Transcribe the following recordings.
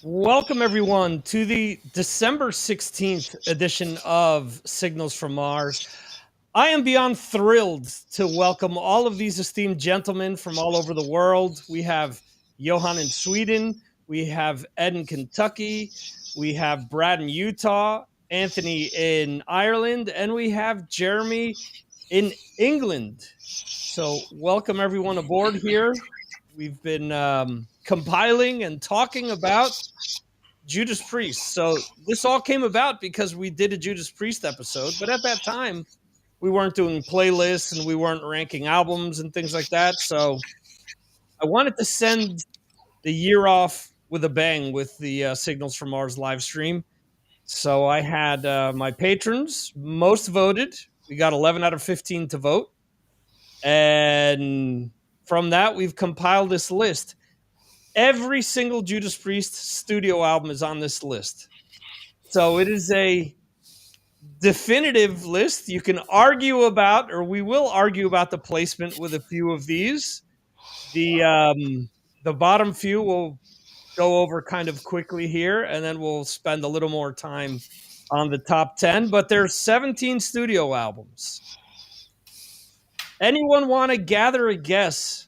Welcome, everyone, to the December 16th edition of Signals from Mars. I am beyond thrilled to welcome all of these esteemed gentlemen from all over the world. We have Johan in Sweden, we have Ed in Kentucky, we have Brad in Utah, Anthony in Ireland, and we have Jeremy in England. So, welcome everyone aboard here. We've been compiling and talking about Judas Priest. So this all came about because we did a Judas Priest episode, but at that time we weren't doing playlists and we weren't ranking albums and things like that. So I wanted to send the year off with a bang with the Signals from Mars live stream. So I had my patrons most voted. We got 11 out of 15 to vote. And from that, we've compiled this list. Every single Judas Priest studio album is on this list. So it is a definitive list. You can argue about, or we will argue about the placement with a few of these. The bottom few we'll go over kind of quickly here, and then we'll spend a little more time on the top 10. But there's 17 studio albums. Anyone want to gather a guess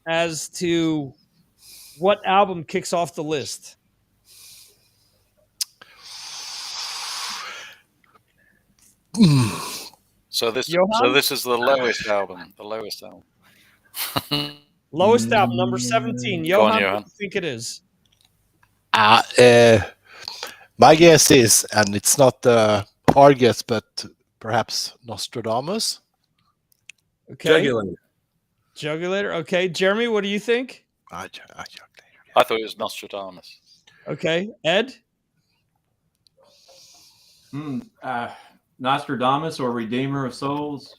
as to what album kicks off the list? So this Johan? is the lowest album. The lowest album. Lowest album, number 17. Go on, Johan, Johan. what do you think it is? My guess is, and it's not a hard guess, but perhaps Nostradamus. Okay. Jugulator. Jugulator. Okay. Jeremy, what do you think? I thought it was Nostradamus. Okay. Ed? Nostradamus or Redeemer of Souls.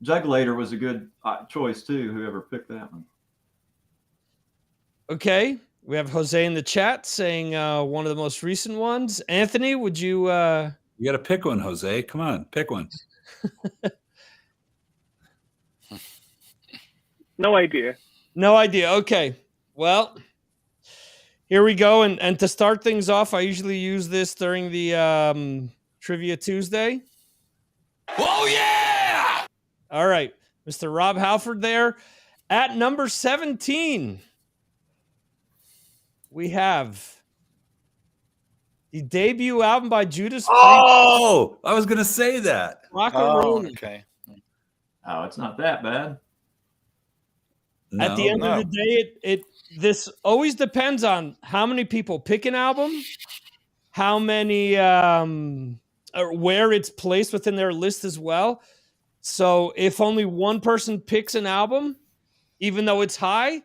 Jugulator was a good choice too, whoever picked that one. Okay. We have Jose in the chat saying one of the most recent ones. Anthony, would you... You got to pick one, Jose. Come on, pick one. No idea. No idea. Okay. Well, here we go. And to start things off, I usually use this during the Trivia Tuesday. Oh, yeah! All right. Mr. Rob Halford there. At number 17, we have the debut album by Judas Priest. Oh, I was going to say that. Rock and roll. Okay. Oh, it's not that bad. No, At the end of the day, this always depends on how many people pick an album, how many, or where it's placed within their list as well. So if only one person picks an album, even though it's high,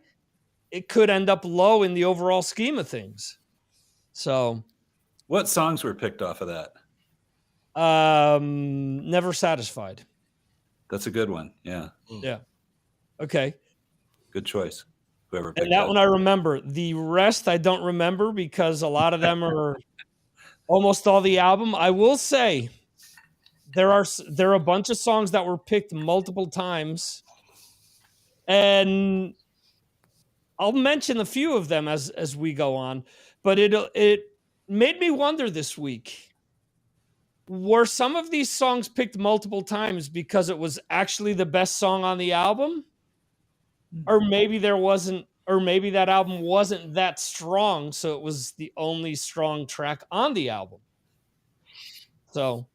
it could end up low in the overall scheme of things. So, what songs were picked off of that? Never Satisfied. That's a good one. Yeah. Yeah. Okay. Good choice. Whoever picked And that one I remember. The rest I don't remember because a lot of them are almost all the album. I will say there are a bunch of songs that were picked multiple times, and I'll mention a few of them as we go on. But it made me wonder this week: were some of these songs picked multiple times because it was actually the best song on the album? Or maybe there wasn't, or maybe that album wasn't that strong, so it was the only strong track on the album. So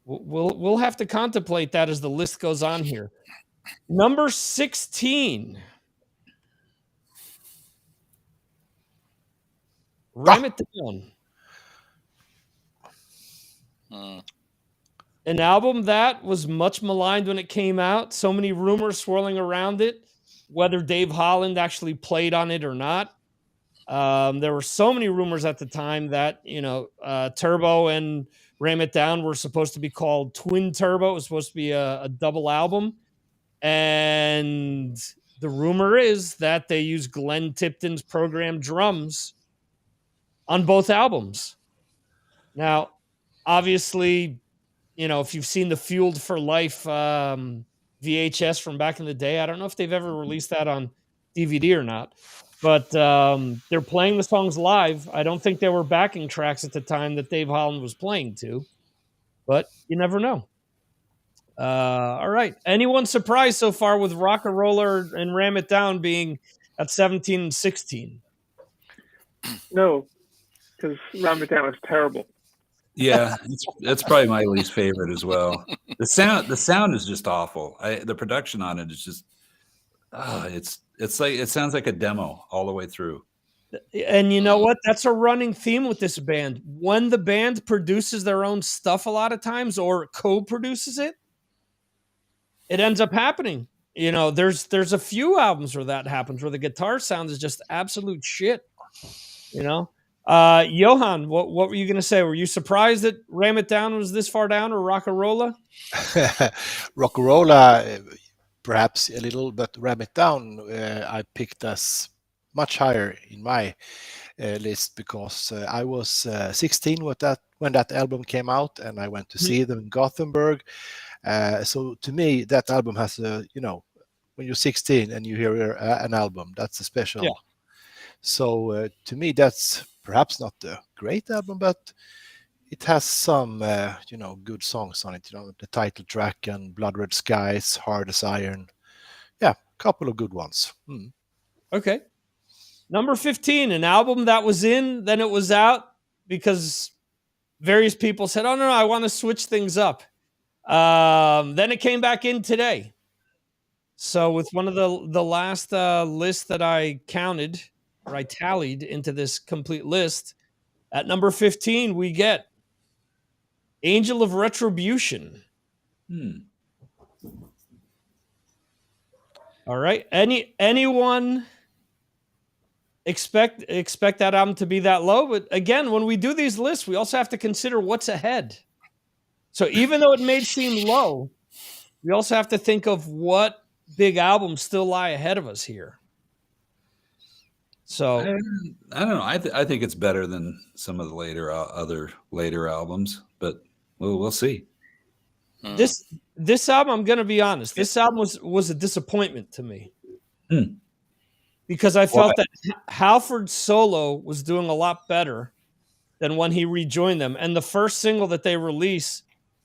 we'll have to contemplate that as the list goes on here. Number 16. Ram it down. An album that was much maligned when it came out. So many rumors swirling around it, whether Dave Holland actually played on it or not. There were so many rumors at the time that, Turbo and Ram It Down were supposed to be called Twin Turbo. It was supposed to be a double album. And the rumor is that they used Glenn Tipton's programmed drums on both albums. Now, obviously, if you've seen the Fueled for Life VHS from back in the day, I don't know if they've ever released that on DVD or not. But they're playing the songs live. I don't think they were backing tracks at the time that Dave Holland was playing to, but you never know. All right. Anyone surprised so far with Rock and Roller and Ram It Down being at 17 and 16? No, because Ram It Down is terrible. Yeah, that's probably my least favorite as well. The sound is just awful. The production on it is just, it's like it sounds like a demo all the way through. And you know what? That's a running theme with this band. When the band produces their own stuff a lot of times or co-produces it, it ends up happening. You know, there's a few albums where that happens, where the guitar sound is just absolute shit. You know? Johan, what were you going to say? Were you surprised that Ram It Down was this far down, or Rock-a-Rolla? Rock-a-Rolla, perhaps a little, but Ram It Down I picked as much higher in my list because I was 16 when that album came out, and I went to see them in Gothenburg. So to me, that album has a, when you're 16 and you hear an album, that's a special. Yeah. So to me, that's perhaps not a great album, but it has some, good songs on it. The title track and Blood Red Skies, Hard as Iron. Yeah, a couple of good ones. Okay. Number 15, an album that was in, then it was out because various people said, oh, no, I want to switch things up. Then it came back in today. So with one of the last lists that I counted, or I tallied into this complete list, at number 15, we get Angel of Retribution. All right. Anyone expect that album to be that low? But again, when we do these lists, we also have to consider what's ahead. So even though it may seem low, we also have to think of what big albums still lie ahead of us here. So I don't know. I think it's better than some of the other later albums, but we'll see. This album, I'm going to be honest, this album was a disappointment to me because I felt that Halford solo was doing a lot better than when he rejoined them. And the first single that they release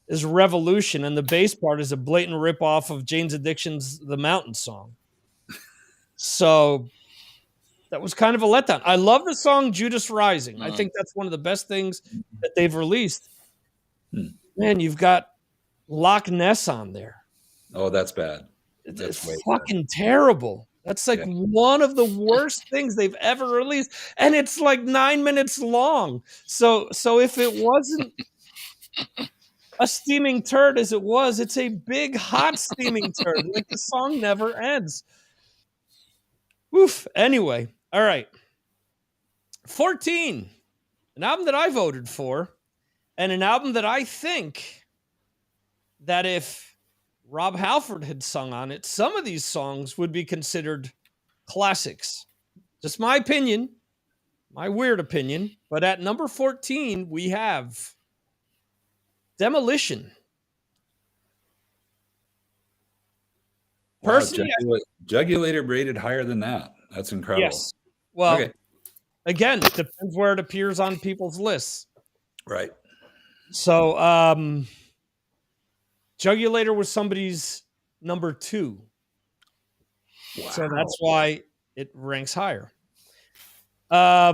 is Revolution, and the bass part is a blatant ripoff of Jane's Addiction's The Mountain Song. So that was kind of a letdown. I love the song Judas Rising. I think that's one of the best things that they've released. Man, you've got Loch Ness on there. Oh, that's bad. It's fucking terrible. That's like one of the worst things they've ever released. And it's like 9 minutes long. So if it wasn't a steaming turd as it was, it's a big, hot steaming turd. Like the song never ends. Oof. Anyway, all right. 14, an album that I voted for, and an album that I think that if Rob Halford had sung on it, some of these songs would be considered classics. Just my opinion, my weird opinion. But at number 14, we have Demolition. Personally, Jugulator rated higher than that. That's incredible. Yes. Well, again, it depends where it appears on people's lists. Right. So, Jugulator was somebody's number 2. Wow. So that's why it ranks higher. All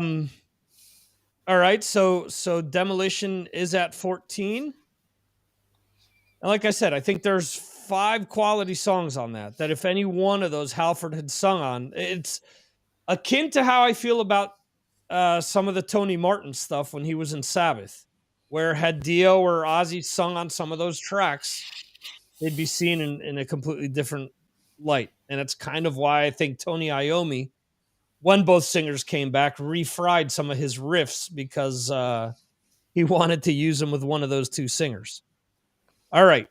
right. So Demolition is at 14. And like I said, I think there's 5 quality songs on that if any one of those Halford had sung on, it's akin to how I feel about some of the Tony Martin stuff when he was in Sabbath, where had Dio or Ozzy sung on some of those tracks, they'd be seen in a completely different light. And it's kind of why I think Tony Iommi, when both singers came back, refried some of his riffs because he wanted to use them with one of those 2 singers. All right.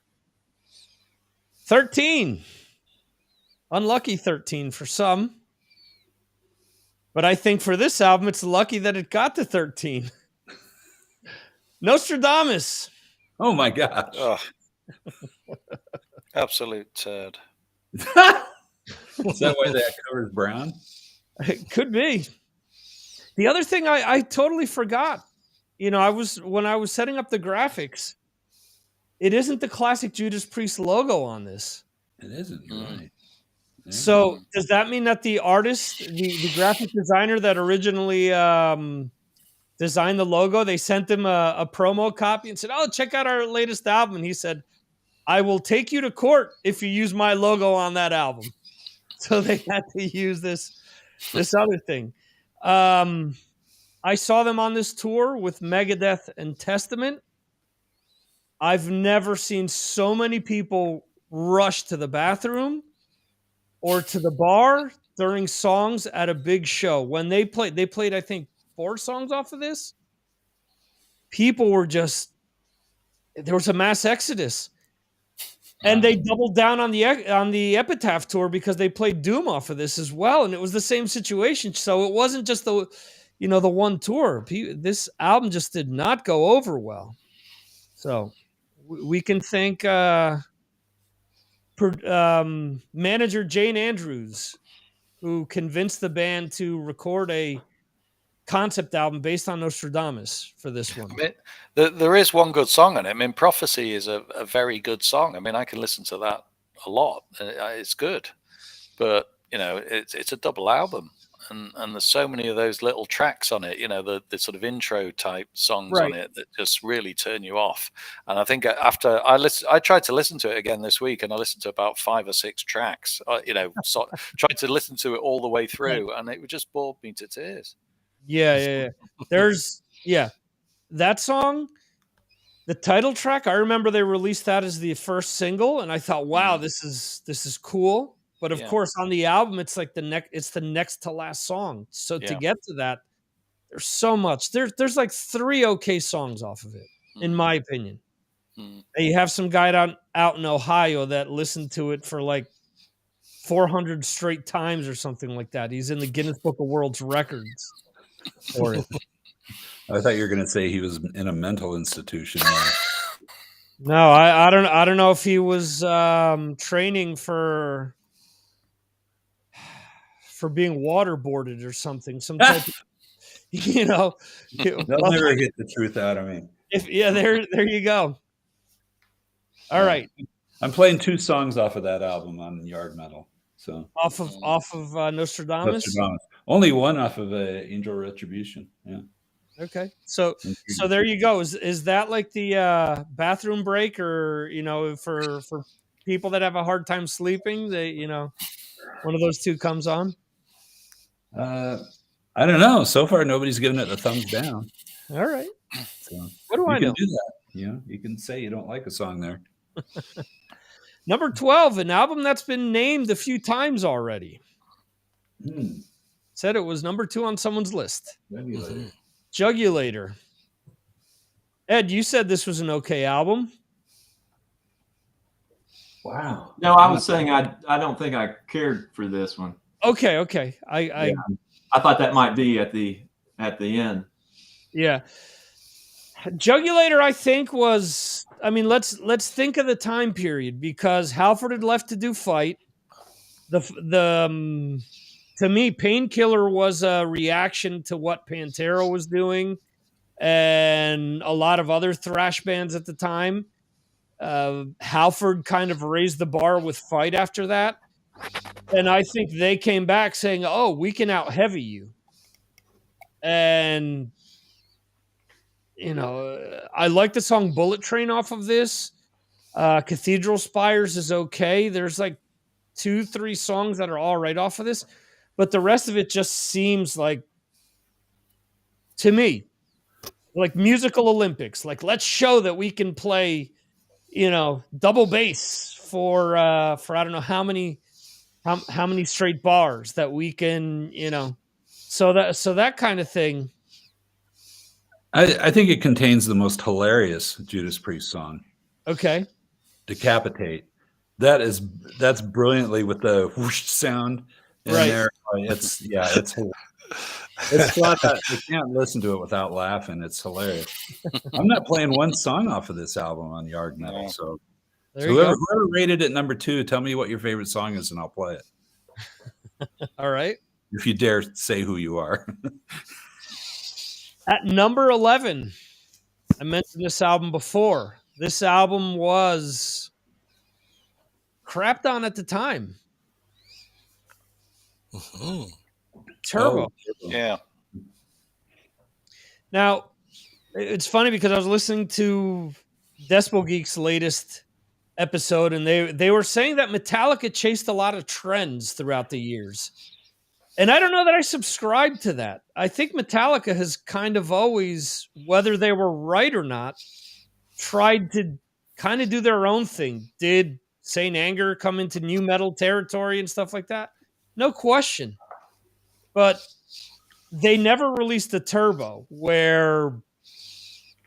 13. Unlucky 13 for some. But I think for this album, it's lucky that it got to 13. Nostradamus. Oh, my gosh. Oh. Absolute turd. Is that why that cover's brown? It could be. The other thing I totally forgot, when I was setting up the graphics, it isn't the classic Judas Priest logo on this. It isn't. You're right. Yeah. So does that mean that the artist, the graphic designer that originally designed the logo, they sent him a promo copy and said, "Oh, check out our latest album." And he said, "I will take you to court if you use my logo on that album." So they had to use this other thing. I saw them on this tour with Megadeth and Testament. I've never seen so many people rush to the bathroom or to the bar during songs at a big show. When they played, I think, 4 songs off of this. People were there was a mass exodus. And they doubled down on the Epitaph tour because they played Doom off of this as well, and it was the same situation. So it wasn't just the one tour. This album just did not go over well. So we can thank manager Jane Andrews, who convinced the band to record a concept album based on Nostradamus for this one. I mean, there is one good song on it. I mean, Prophecy is a very good song. I mean, I can listen to that a lot. It's good, but it's a double album, and there's so many of those little tracks on it. The sort of intro type songs on it that just really turn you off. And I think after I tried to listen to it again this week, and I listened to about 5 or 6 tracks. Tried to listen to it all the way through, and it just bored me to tears. Yeah. There's that song, the title track. I remember they released that as the first single, and I thought, wow, this is cool. But of course, on the album, it's like it's the next to last song. So to get to that, there's so much. There's like 3 okay songs off of it, in my opinion. And you have some guy out in Ohio that listened to it for like 400 straight times or something like that. He's in the Guinness Book of World Records for it. I thought you were going to say he was in a mental institution. No, I don't know if he was training for being waterboarded or something. Some type of, They'll never get the truth out of me. There you go. All right. I'm playing 2 songs off of that album on Yard Metal. So off of Nostradamus? Only one off of Angel Retribution. Yeah. Okay. So there you go. Is that like the bathroom break, or for people that have a hard time sleeping, one of those 2 comes on? I don't know. So far, nobody's given it a thumbs down. All right. So what do I know? You can do that. You can say you don't like a song there. Number 12, an album that's been named a few times already. Said it was number 2 on someone's list. Jugulator. Ed, you said this was an okay album. Wow. No, I was saying I don't think I cared for this one. Okay. I thought that might be at the end. Yeah. Jugulator, I think, was, I mean, let's think of the time period, because Halford had left to do Fight. To me, Painkiller was a reaction to what Pantera was doing and a lot of other thrash bands at the time. Halford kind of raised the bar with Fight after that. And I think they came back saying, "Oh, we can out heavy you." And I like the song Bullet Train off of this. Cathedral Spires is okay. There's like 2-3 songs that are all right off of this, but the rest of it just seems like, to me, like musical Olympics. Like, let's show that we can play, double bass for I don't know how many straight bars that we can, so that kind of thing. I think it contains the most hilarious Judas Priest song. Okay. Decapitate. That's brilliantly with the whoosh sound in there. It's hilarious. It's fun. You can't listen to it without laughing. It's hilarious. I'm not playing one song off of this album on Yard Metal. So whoever rated it number 2, tell me what your favorite song is and I'll play it. All right. if you dare say who you are. At number 11, I mentioned this album before. This album was crapped on at the time. Mhm. Turbo. Yeah. Now, it's funny because I was listening to Despo Geek's latest episode, and they were saying that Metallica chased a lot of trends throughout the years. And I don't know that I subscribe to that. I think Metallica has kind of always, whether they were right or not, tried to kind of do their own thing. Did Saint Anger come into new metal territory and stuff like that? No question. But they never released a Turbo where,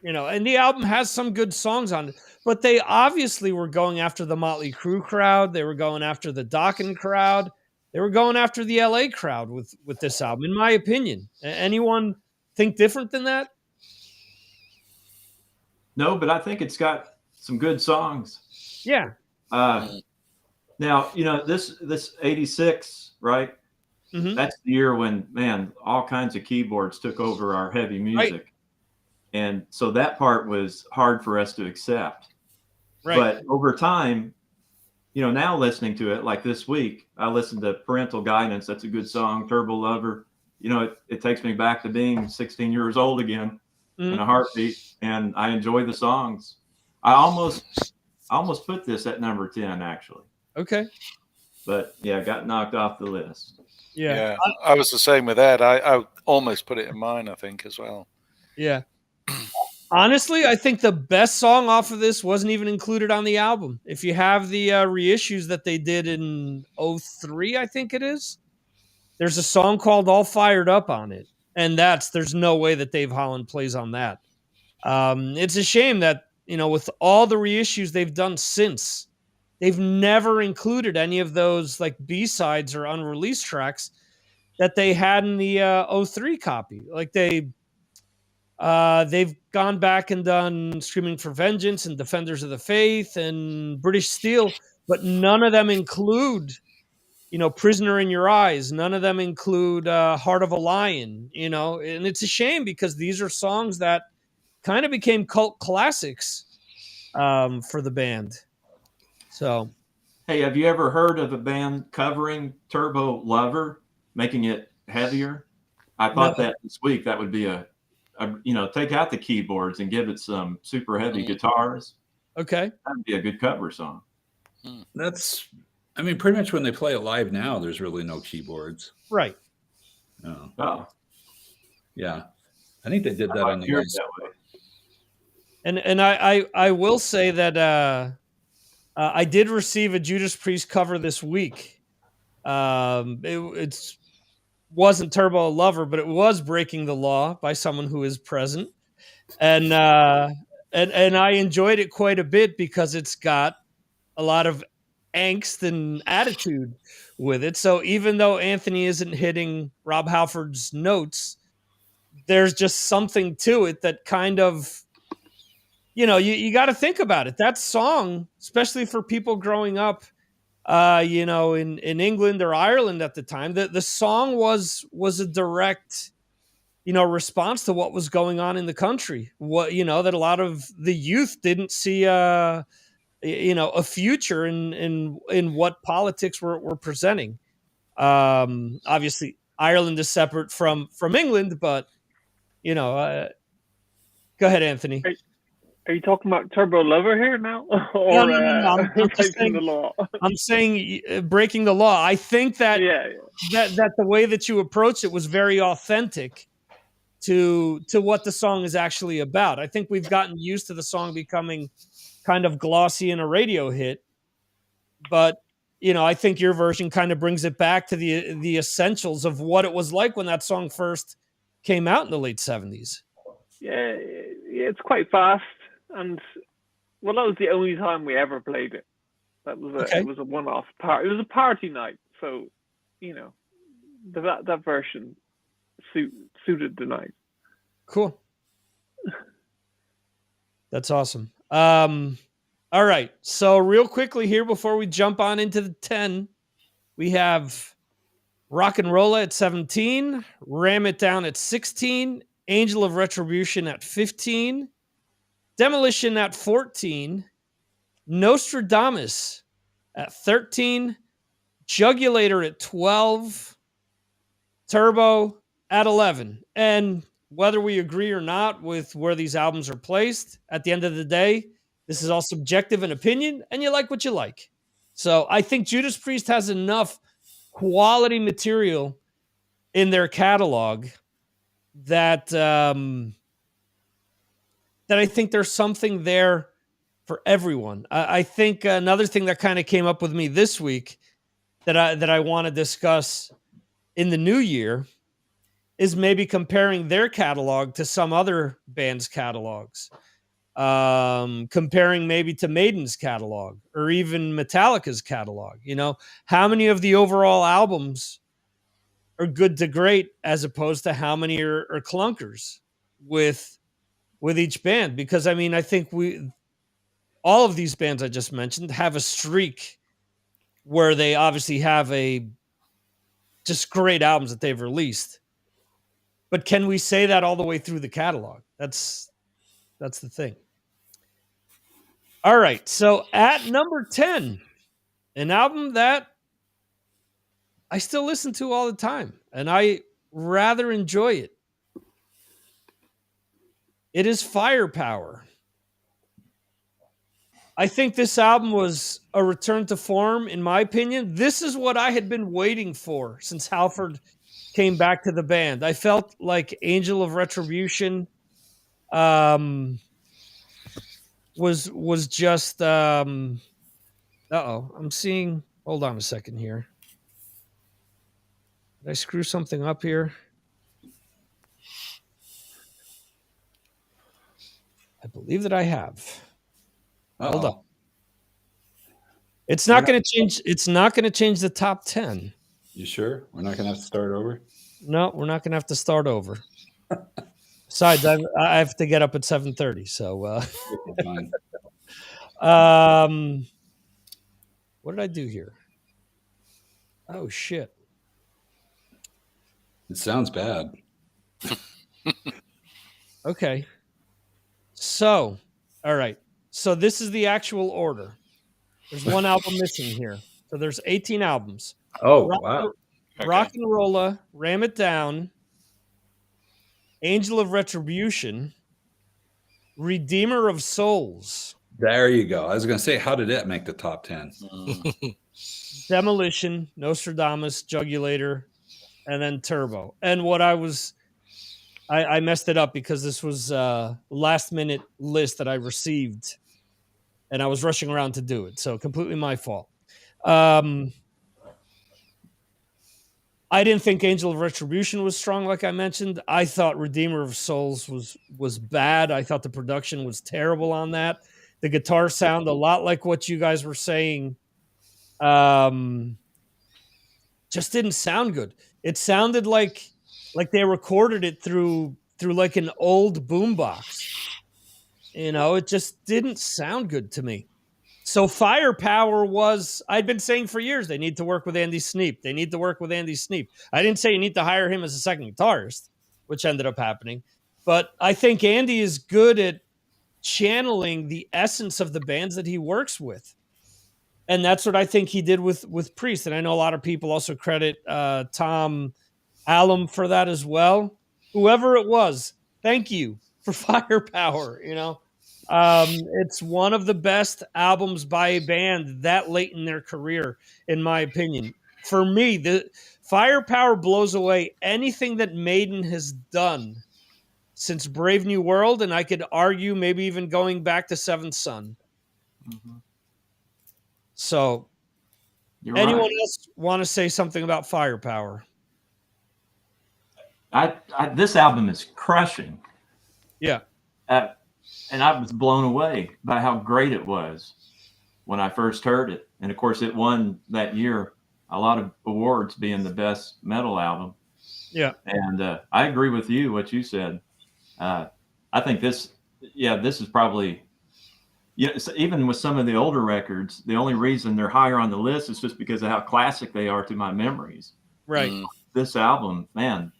and the album has some good songs on it, but they obviously were going after the Motley Crue crowd. They were going after the Dokken crowd. They were going after the LA crowd with this album, in my opinion. Anyone think different than that? No, but I think it's got some good songs. Yeah. Now, this 86, right? Mhm. That's the year when, man, all kinds of keyboards took over our heavy music. Right. And so that part was hard for us to accept. Right. But over time, now listening to it, like this week, I listened to Parental Guidance. That's a good song. Turbo Lover. It takes me back to being 16 years old again in a heartbeat. And I enjoy the songs. I almost put this at number 10, actually. Okay. But yeah, got knocked off the list. Yeah. I was the same with Ed. I almost put it in mine, I think, as well. Yeah. Honestly, I think the best song off of this wasn't even included on the album. If you have the reissues that they did in 03, I think it is, there's a song called All Fired Up on it. And there's no way that Dave Holland plays on that. It's a shame that, with all the reissues they've done since, they've never included any of those like B-sides or unreleased tracks that they had in the 03 copy. Like they've gone back and done Screaming for Vengeance and Defenders of the Faith and British Steel, but none of them include, Prisoner in Your Eyes. None of them include Heart of a Lion, and it's a shame because these are songs that kind of became cult classics for the band. So, hey, have you ever heard of a band covering Turbo Lover, making it heavier? I thought that this week that would be take out the keyboards and give it some super heavy guitars. Okay. That'd be a good cover song. Pretty much when they play it live now, there's really no keyboards. Right. No. Oh. Yeah. I think they did that on the last. And I will say that I did receive a Judas Priest cover this week. It wasn't Turbo Lover, but it was Breaking the Law by someone who is present. And I enjoyed it quite a bit because it's got a lot of angst and attitude with it. So even though Anthony isn't hitting Rob Halford's notes, there's just something to it that kind of, you got to think about it. That song, especially for people growing up, in England or Ireland at the time, the song was a direct, response to what was going on in the country. What, that a lot of the youth didn't see, a future in what politics were presenting. Obviously Ireland is separate from England, but, go ahead, Anthony. Are you talking about Turbo Lover here now? Or no. I'm just saying, the law? I'm saying Breaking the Law. I think that, that the way that you approached it was very authentic to what the song is actually about. I think we've gotten used to the song becoming kind of glossy and a radio hit, but I think your version kind of brings it back to the essentials of what it was like when that song first came out in the late 70s. Yeah, it's quite fast. And that was the only time we ever played it. That was it was a one-off part. It was a party night, so that version suited the night. Cool. That's awesome. All right. So real quickly here before we jump on into the 10, we have Rock and Rolla at 17, Ram It Down at 16, Angel of Retribution at 15, Demolition at 14, Nostradamus at 13, Jugulator at 12, Turbo at 11. And whether we agree or not with where these albums are placed, at the end of the day, this is all subjective and opinion, and you like what you like. So I think Judas Priest has enough quality material in their catalog that that I think there's something there for everyone. I think another thing that kind of came up with me this week that I want to discuss in the new year is maybe comparing their catalog to some other bands' catalogs. Comparing maybe to Maiden's catalog or even Metallica's catalog. You know, how many of the overall albums are good to great as opposed to how many are clunkers with each band? Because I mean, I think all of these bands I just mentioned have a streak where they obviously have just great albums that they've released. But can we say that all the way through the catalog? That's the thing. All right. So at number 10, an album that I still listen to all the time, and I rather enjoy it. It is Firepower. I think this album was a return to form, in my opinion. This is what I had been waiting for since Halford came back to the band. I felt like Angel of Retribution was just I'm seeing, hold on a second here. Did I screw something up here? I believe that I have. Hold on. It's not going to change. It's not going to change the top 10. You sure? We're not going to have to start over? No, we're not going to have to start over. Besides, I have to get up at 7:30. So, what did I do here? Oh shit! It sounds bad. Okay. So, all right. So this is the actual order. There's one album missing here. So there's 18 albums. Oh, wow. Okay. Rock and Rolla, Ram It Down, Angel of Retribution, Redeemer of Souls. There you go. I was going to say, how did it make the top 10? Demolition, Nostradamus, Jugulator, and then Turbo. And what I messed it up because this was a last-minute list that I received, and I was rushing around to do it. So completely my fault. I didn't think Angel of Retribution was strong, like I mentioned. I thought Redeemer of Souls was bad. I thought the production was terrible on that. The guitar sound, a lot like what you guys were saying, just didn't sound good. It sounded like they recorded it through like an old boombox. You know, it just didn't sound good to me. So Firepower was, I'd been saying for years, they need to work with Andy Sneap. They need to work with Andy Sneap. I didn't say you need to hire him as a second guitarist, which ended up happening. But I think Andy is good at channeling the essence of the bands that he works with. And that's what I think he did with Priest. And I know a lot of people also credit Tom Allum for that as well. Whoever it was, thank you for Firepower, you know. It's one of the best albums by a band that late in their career, in my opinion. For me, the Firepower blows away anything that Maiden has done since Brave New World, and I could argue maybe even going back to Seventh Son. Mm-hmm. So, anyone else want to say something about Firepower? This album is crushing. Yeah. And I was blown away by how great it was when I first heard it. And of course, it won that year a lot of awards, being the best metal album. Yeah. And I agree with you, what you said. I think this is probably, even with some of the older records, the only reason they're higher on the list is just because of how classic they are to my memories. Right. This album, man,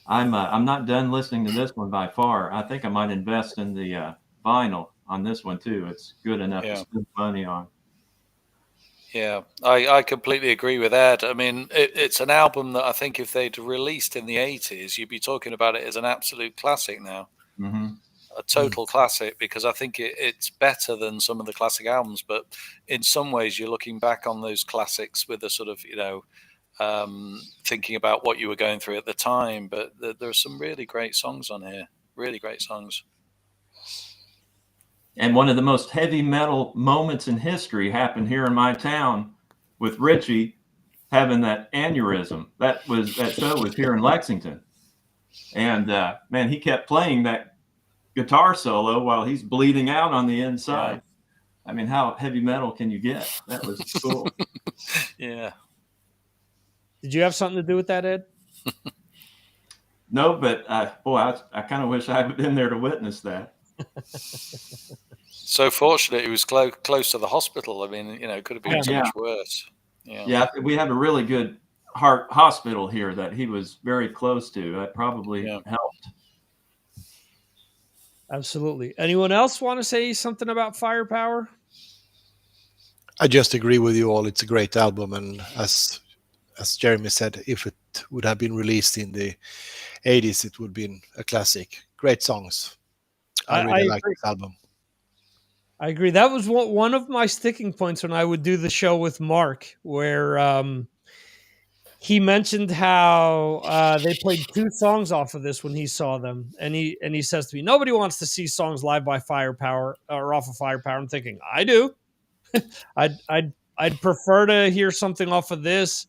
I'm not done listening to this one by far. I think I might invest in the vinyl on this one too. It's good enough to spend money on. Yeah, I completely agree with Ed. I mean, it's an album that I think if they'd released in the 80s, you'd be talking about it as an absolute classic now. A total classic, because I think it's better than some of the classic albums. But in some ways, you're looking back on those classics with a sort of, thinking about what you were going through at the time. But there are some really great songs on here, really great songs. And one of the most heavy metal moments in history happened here in my town with Richie having that aneurysm. That show was here in Lexington. And man, he kept playing that guitar solo while he's bleeding out on the inside. Yeah. I mean, how heavy metal can you get? That was cool. Yeah. Did you have something to do with that, Ed? No, but I kind of wish I had been there to witness that. So fortunate he was close to the hospital. I mean, it could have been so much worse. Yeah, we have a really good heart hospital here that he was very close to. That probably helped. Absolutely. Anyone else want to say something about Firepower? I just agree with you all. It's a great album, and as Jeremy said, if it would have been released in the 80s, it would have been a classic. Great songs. I really like this album. I agree. That was one of my sticking points when I would do the show with Mark, where he mentioned how they played 2 songs off of this when he saw them, and he says to me, "Nobody wants to see songs live by Firepower or off of Firepower." I'm thinking, I do. I'd prefer to hear something off of this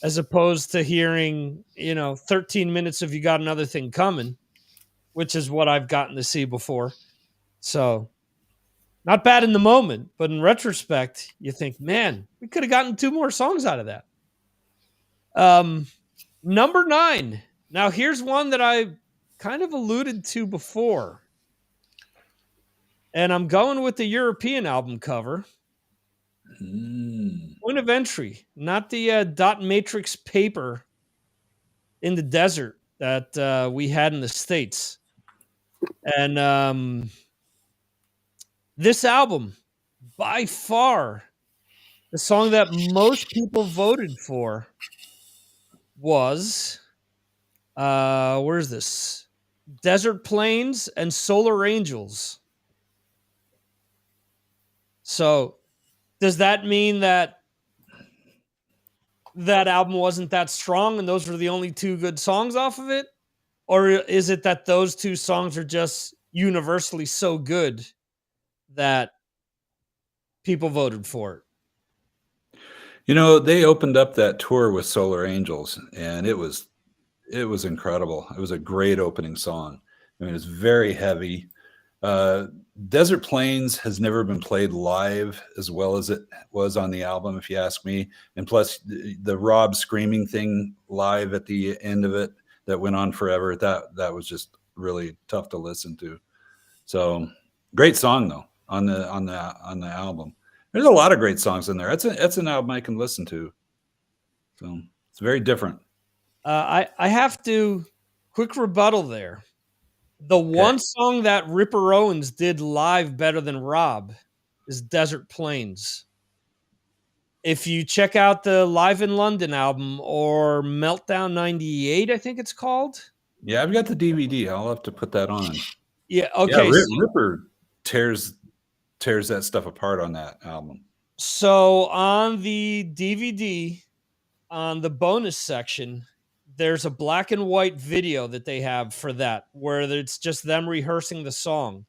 as opposed to hearing 13 minutes of "You Got Another Thing Coming," which is what I've gotten to see before. So. Not bad in the moment, but in retrospect, you think, man, we could have gotten 2 more songs out of that. Number 9. Now, here's one that I kind of alluded to before. And I'm going with the European album cover. Point of Entry, not the dot matrix paper in the desert that we had in the States. And this album, by far, the song that most people voted for was, where's this? Desert Plains and Solar Angels. So, does that mean that album wasn't that strong and those were the only 2 good songs off of it? Or is it that those 2 songs are just universally so good that people voted for it? They opened up that tour with Solar Angels, and it was incredible. It was a great opening song. I mean, it's very heavy. Desert Plains has never been played live as well as it was on the album, if you ask me. And plus, the Rob screaming thing live at the end of it that went on forever, that was just really tough to listen to. So, great song though on the album. There's a lot of great songs in there. That's an album I can listen to. So it's very different. I have to quick rebuttal there. The one song that Ripper Owens did live better than Rob is Desert Plains. If you check out the Live in London album or Meltdown 98, I think it's called. Yeah, I've got the DVD. I'll have to put that on. Yeah, okay. Yeah, Ripper tears that stuff apart on that album. So on the DVD, on the bonus section, there's a black and white video that they have for that, where it's just them rehearsing the song.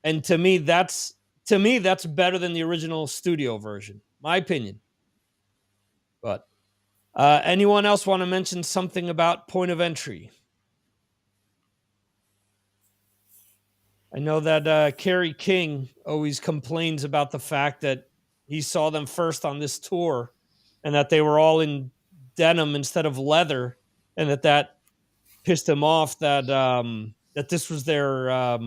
And to me, that's better than the original studio version, my opinion. But anyone else want to mention something about Point of Entry? I know that Kerry King always complains about the fact that he saw them first on this tour and that they were all in denim instead of leather, and that pissed him off that this was their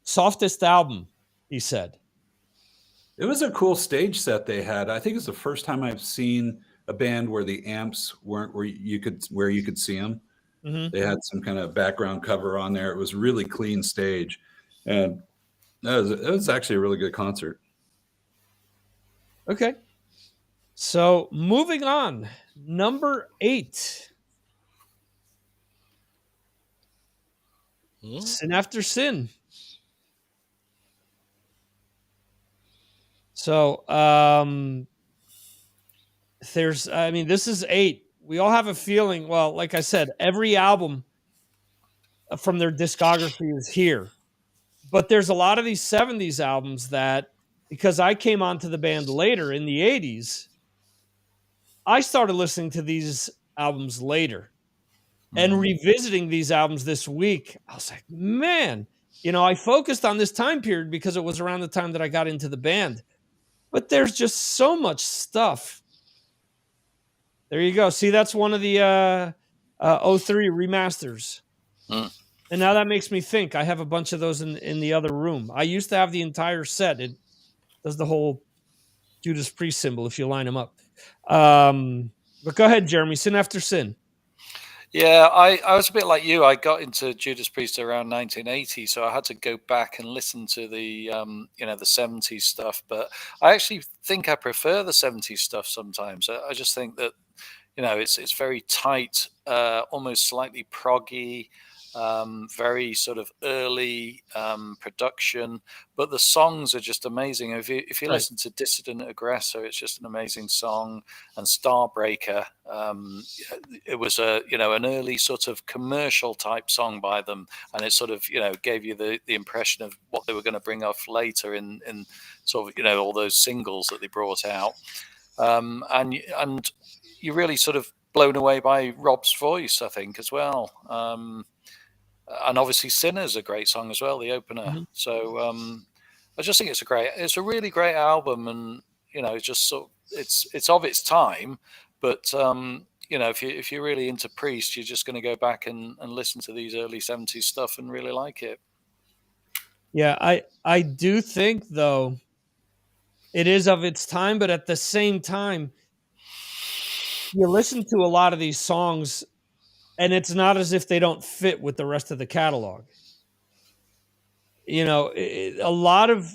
softest album, he said. It was a cool stage set they had. I think it's the first time I've seen a band where the amps weren't where you could see them. Mm-hmm. They had some kind of background cover on there. It was really clean stage, and it was actually a really good concert. Okay. So moving on, number 8. Sin After Sin. So this is 8. We all have a feeling, well, like I said, every album from their discography is here. But there's a lot of these 70s albums that, because I came onto the band later in the 80s, I started listening to these albums later. And revisiting these albums this week, I was like, man, I focused on this time period because it was around the time that I got into the band. But there's just so much stuff. There you go. See, that's one of the 03 remasters. And now that makes me think I have a bunch of those in the other room. I used to have the entire set. It does the whole Judas Priest symbol if you line them up. But go ahead, Jeremy. Sin After Sin. Yeah, I was a bit like you. I got into Judas Priest around 1980, so I had to go back and listen to the the 70s stuff. But I actually think I prefer the 70s stuff sometimes. I just think that it's very tight, almost slightly proggy, very sort of early production, but the songs are just amazing. If you listen to Dissident Aggressor, it's just an amazing song. And Starbreaker, it was an early sort of commercial type song by them, and it sort of gave you the impression of what they were going to bring off later in sort of all those singles that they brought out, and you're really sort of blown away by Rob's voice, I think, as well. And obviously Sinner's a great song as well, the opener. Mm-hmm. So I just think it's a really great album, and it's just it's of its time. But if you're really into Priest, you're just going to go back and listen to these early 70s stuff and really like it. Yeah, I do think though it is of its time, but at the same time, you listen to a lot of these songs and it's not as if they don't fit with the rest of the catalog. A lot of,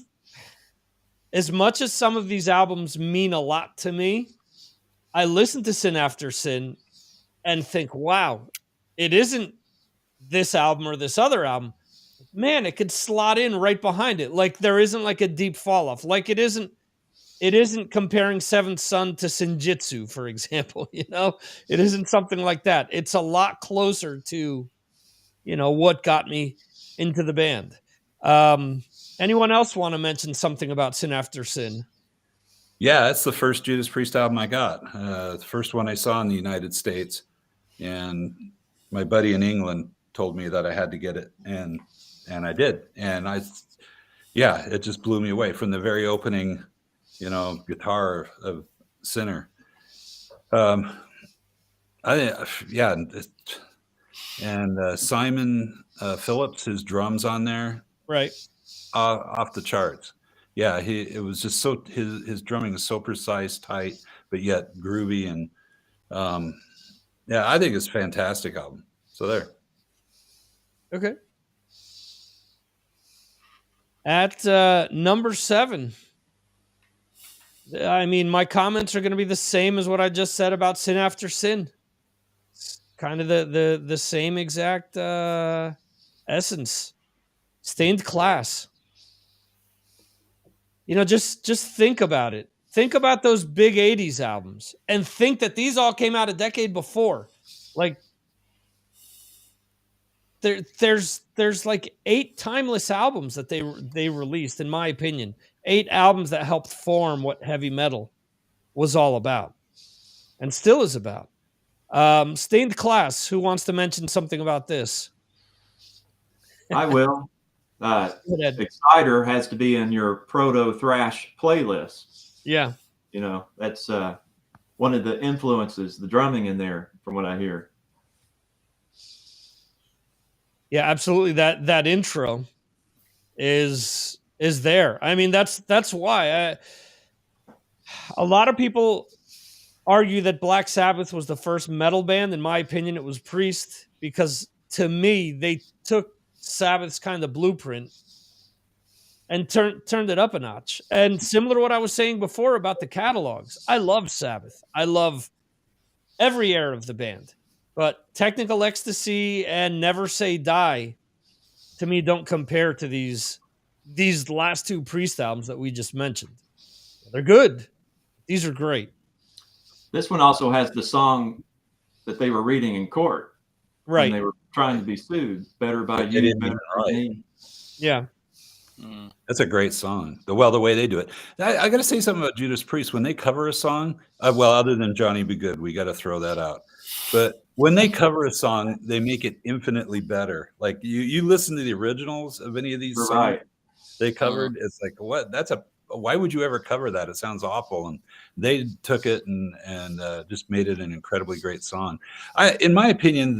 as much as some of these albums mean a lot to me, I listen to Sin After Sin and think, wow, it isn't this album or this other album. Man, it could slot in right behind it. Like there isn't like a deep fall off. Like it isn't comparing Seventh Son to Senjutsu, for example. It isn't something like that. It's a lot closer to, what got me into the band. Anyone else want to mention something about Sin After Sin? Yeah, that's the first Judas Priest album I got. The first one I saw in the United States, and my buddy in England told me that I had to get it, and I did, and it just blew me away from the very opening. Guitar of Sinner. Simon Phillips, his drums on there, right, off the charts. Yeah, it was just so his drumming is so precise, tight, but yet groovy, and I think it's a fantastic album. So there. Okay. At number 7. I mean, my comments are going to be the same as what I just said about Sin After Sin. It's kind of the same exact essence. Stained Class. Just think about it. Think about those big 80s albums and think that these all came out a decade before. Like there's like 8 timeless albums that they released, in my opinion. 8 albums that helped form what heavy metal was all about and still is about. Stained Class, who wants to mention something about this? I will. Exciter has to be in your proto thrash playlist. Yeah. That's one of the influences, the drumming in there, from what I hear. Yeah, absolutely. That intro is there. I mean, that's why a lot of people argue that Black Sabbath was the first metal band. In my opinion, it was Priest, because to me, they took Sabbath's kind of blueprint and turned it up a notch. And similar to what I was saying before about the catalogs, I love Sabbath. I love every era of the band. But Technical Ecstasy and Never Say Die, to me, don't compare to these last two Priest albums that we just mentioned. They're good. These are great. This one also has the song that they were reading in court. Right. When they were trying to be sued. Better by you, better by me. Yeah. That's a great song. The way they do it. I got to say something about Judas Priest. When they cover a song, other than Johnny Be Good, we got to throw that out. But when they cover a song, they make it infinitely better. Like you listen to the originals of any of these songs they covered, it's like, what? Why would you ever cover that? It sounds awful. And they took it and just made it an incredibly great song. In my opinion,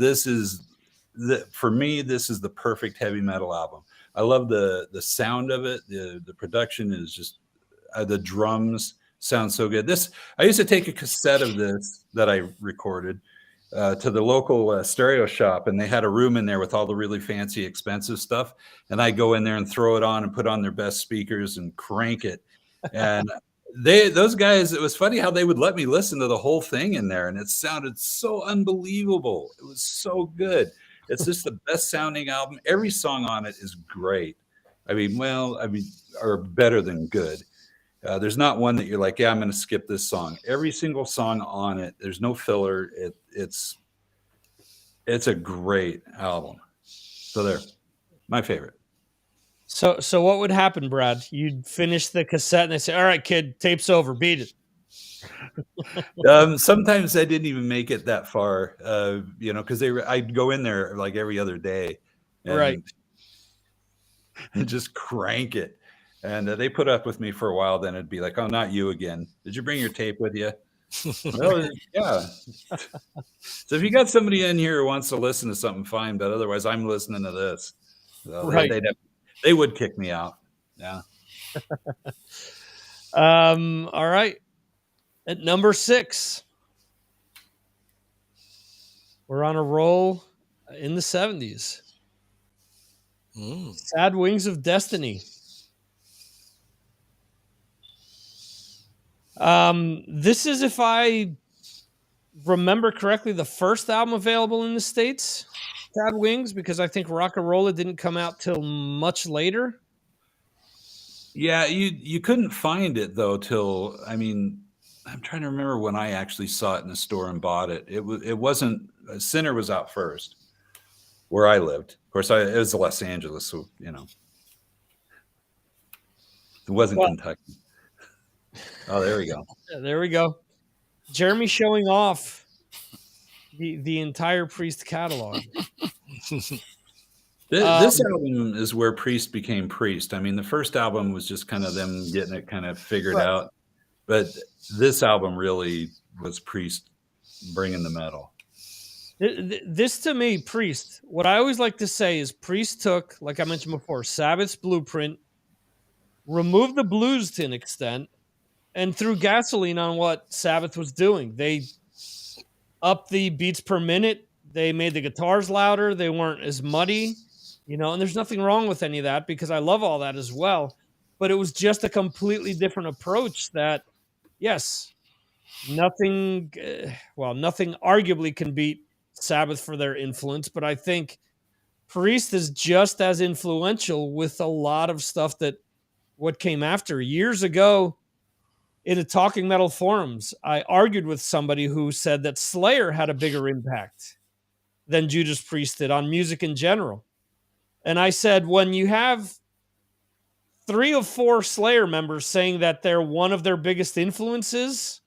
for me, this is the perfect heavy metal album. I love the sound of it. The production is just the drums sound so good. I used to take a cassette of this that I recorded to the local stereo shop, and they had a room in there with all the really fancy, expensive stuff. And I go in there and throw it on and put on their best speakers and crank it. And those guys, it was funny how they would let me listen to the whole thing in there, and it sounded so unbelievable. It was so good. It's just the best sounding album. Every song on it is great. Or better than good. There's not one that you're like, yeah, I'm going to skip this song. Every single song on it, there's no filler. It's a great album. So there, my favorite. So what would happen, Brad? You'd finish the cassette and they say, all right, kid, tape's over, beat it. Sometimes I didn't even make it that far, because I'd go in there like every other day, and just crank it. And they put up with me for a while. Then it'd be like, oh, not you again. Did you bring your tape with you? Well, yeah. So if you got somebody in here who wants to listen to something, fine. But otherwise, I'm listening to this. So they would kick me out. Yeah. All right. At number 6, we're on a roll in the 70s. Sad Wings of Destiny. This is, if I remember correctly, the first album available in the States, Sad Wings, because I think Rock-A-Rolla didn't come out till much later. Yeah, you couldn't find it though till, I'm trying to remember when I actually saw it in the store and bought it. It wasn't, Sinner was out first where I lived. Of course, it was Los Angeles, so it wasn't Kentucky. Oh, there we go. There we go. Jeremy showing off the entire Priest catalog. This album is where Priest became Priest. The first album was just kind of them getting it kind of figured out. But this album really was Priest bringing the metal. This, to me, Priest, what I always like to say is Priest took, like I mentioned before, Sabbath's blueprint, removed the blues to an extent, and threw gasoline on what Sabbath was doing. They upped the beats per minute. They made the guitars louder. They weren't as muddy, and there's nothing wrong with any of that because I love all that as well. But it was just a completely different approach that, yes, nothing arguably can beat Sabbath for their influence, but I think Priest is just as influential with a lot of stuff that what came after. Years ago, in the Talking Metal forums, I argued with somebody who said that Slayer had a bigger impact than Judas Priest did on music in general. And I said, when you have 3 of 4 Slayer members saying that they're one of their biggest influences,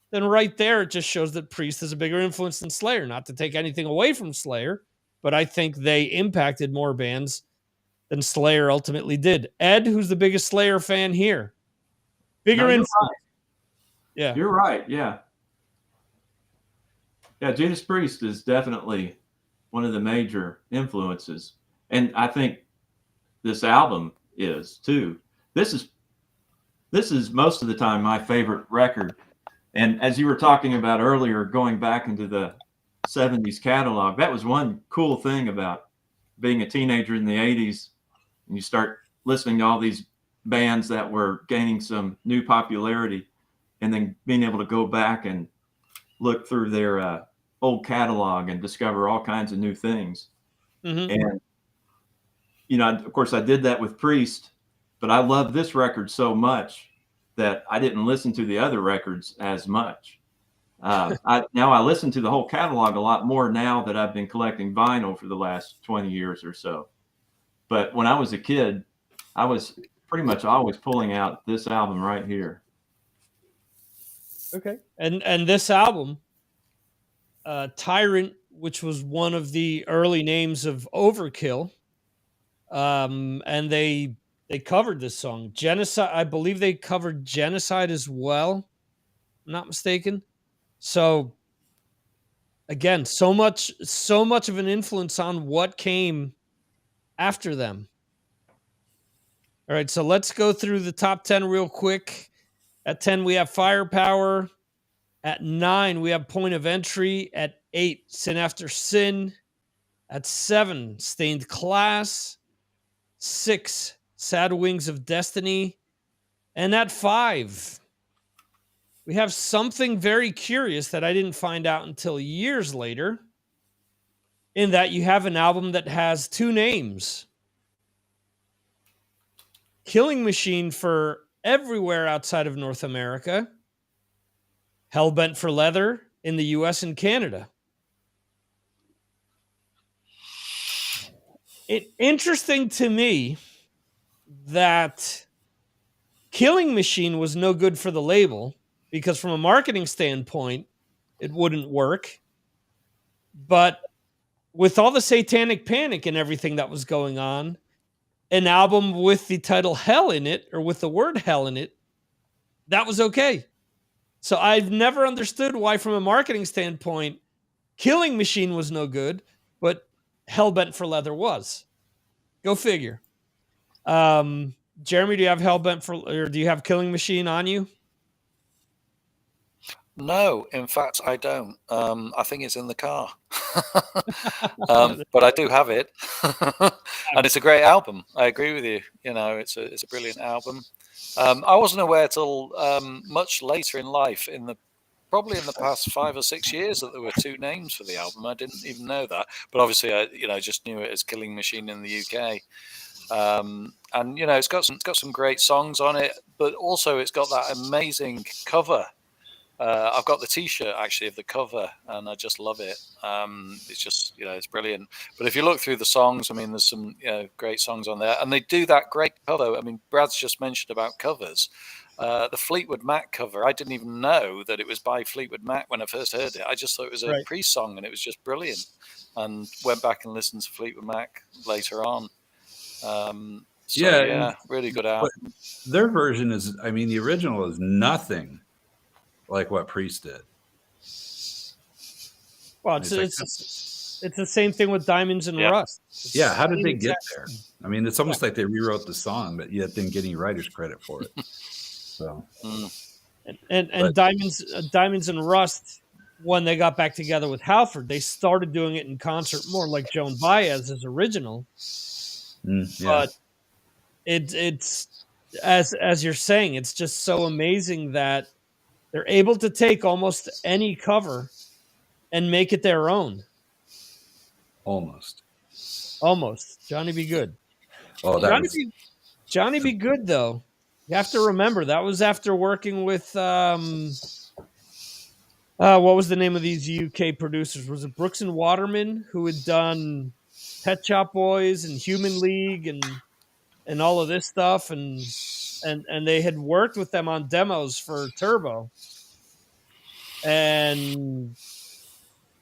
then right there, it just shows that Priest is a bigger influence than Slayer. Not to take anything away from Slayer, but I think they impacted more bands than Slayer ultimately did. Ed, who's the biggest Slayer fan here? Bigger influence. Right. Yeah. You're right. Yeah. Yeah. Judas Priest is definitely one of the major influences. And I think this album is too. This is most of the time my favorite record And as you were talking about earlier, going back into the 70s catalog, that was one cool thing about being a teenager in the 80s. And you start listening to all these bands that were gaining some new popularity, and then being able to go back and look through their old catalog and discover all kinds of new things. Mm-hmm. And, you know, of course, I did that with Priest, but I love this record so much that I didn't listen to the other records as much. Now I listen to the whole catalog a lot more now that I've been collecting vinyl for the last 20 years or so. But when I was a kid, I was pretty much always pulling out this album right here. Okay. And this album, Tyrant, which was one of the early names of Overkill, and they covered this song. Genocide, I believe they covered Genocide as well. If I'm not mistaken. So again, so much of an influence on what came after them. All right, so let's go through the top 10 real quick. At 10, we have Firepower. At 9, we have Point of Entry. At 8, Sin After Sin. At 7, Stained Class. 6, Sad Wings of Destiny. And at 5, we have something very curious that I didn't find out until years later, in that you have an album that has 2 names. Killing Machine for everywhere outside of North America. Hellbent for Leather in the US and Canada. It's interesting to me that Killing Machine was no good for the label, because from a marketing standpoint, it wouldn't work. But with all the satanic panic and everything that was going on, an album with the title Hell in it, or with the word Hell in it, that was okay. So I've never understood why, from a marketing standpoint, Killing Machine was no good, but Hellbent for Leather was. Go figure. Jeremy, do you have Hellbent for, or do you have Killing Machine on you? No, in fact, I don't. I think it's in the car. But I do have it. And it's a great album. I agree with you. You know, it's a brilliant album. I wasn't aware till much later in life, probably in the past 5 or 6 years, that there were 2 names for the album. I didn't even know that. But obviously, I just knew it as Killing Machine in the UK. And you know, it's got some great songs on it, but also it's got that amazing cover. I've got the T-shirt actually of the cover, and I just love it. It's just, you know, it's brilliant. But if you look through the songs, I mean, there's some, you know, great songs on there, and they do that great cover. I mean, Brad's just mentioned about covers. The Fleetwood Mac cover, I didn't even know that it was by Fleetwood Mac when I first heard it. I just thought it was a Priest song, and it was just brilliant. And went back and listened to Fleetwood Mac later on. Yeah, really good album. Their version is, I mean, the original is nothing like what Priest did. Well, it's the same thing with Diamonds and Rust. Yeah, how did they get there? I mean, it's almost like they rewrote the song, but yet didn't get any writer's credit for it. So, and Diamonds and Rust, when they got back together with Halford, they started doing it in concert, more like Joan Baez's original. But it's as you're saying, it's just so amazing that they're able to take almost any cover and make it their own. Almost. Johnny Be Good. Oh, Johnny Be Good, though. You have to remember, that was after working with what was the name of these UK producers? Was it Brooks and Waterman, who had done Pet Shop Boys and Human League and all of this stuff, and they had worked with them on demos for Turbo. And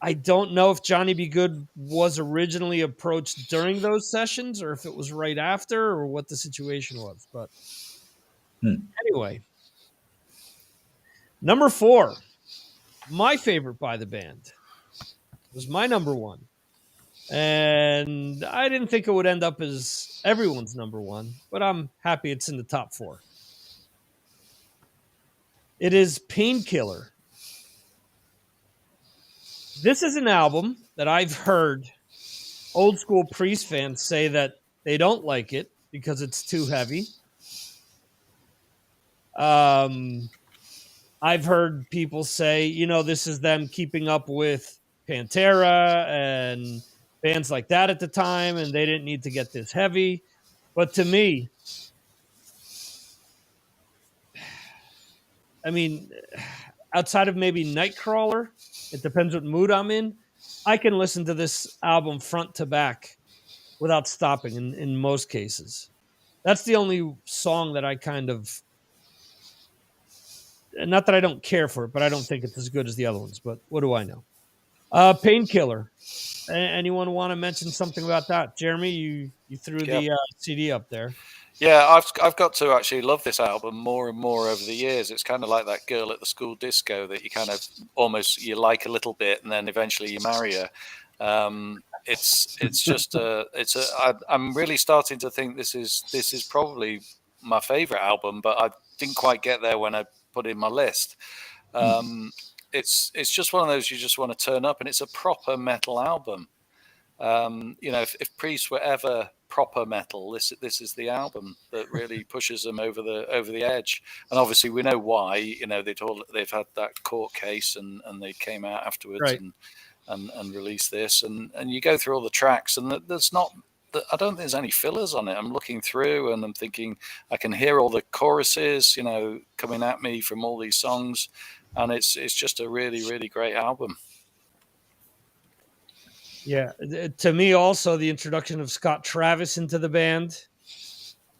I don't know if Johnny Be Good was originally approached during those sessions, or if it was right after, or what the situation was. But anyway, number 4, my favorite by the band, was my number 1. And I didn't think it would end up as everyone's number 1, but I'm happy it's in the top 4. It is Painkiller This is an album that I've heard old school Priest fans say that they don't like it because it's too heavy. I've heard people say, you know, this is them keeping up with Pantera and bands like that at the time, and they didn't need to get this heavy. But to me, I mean, outside of maybe Nightcrawler, it depends what mood I'm in. I can listen to this album front to back without stopping in most cases. That's the only song that I kind of, not that I don't care for it, but I don't think it's as good as the other ones. But what do I know? Painkiller. Anyone want to mention something about that? Jeremy, you threw the CD up there. Yeah, I've got to actually love this album more and more over the years. It's kind of like that girl at the school disco that you kind of almost you like a little bit, and then eventually you marry her. It's just I'm really starting to think this is probably my favorite album, but I didn't quite get there when I put it in my list. It's just one of those you just want to turn up, and it's a proper metal album. You know, if Priest were ever proper metal, this is the album that really pushes them over the edge. And obviously, we know why. You know, they've had that court case, and they came out afterwards Right. and released this. And you go through all the tracks, and there's not. I don't think there's any fillers on it. I'm looking through, and I'm thinking I can hear all the choruses, you know, coming at me from all these songs, and it's just a really, really great album. Yeah, to me also the introduction of Scott Travis into the band,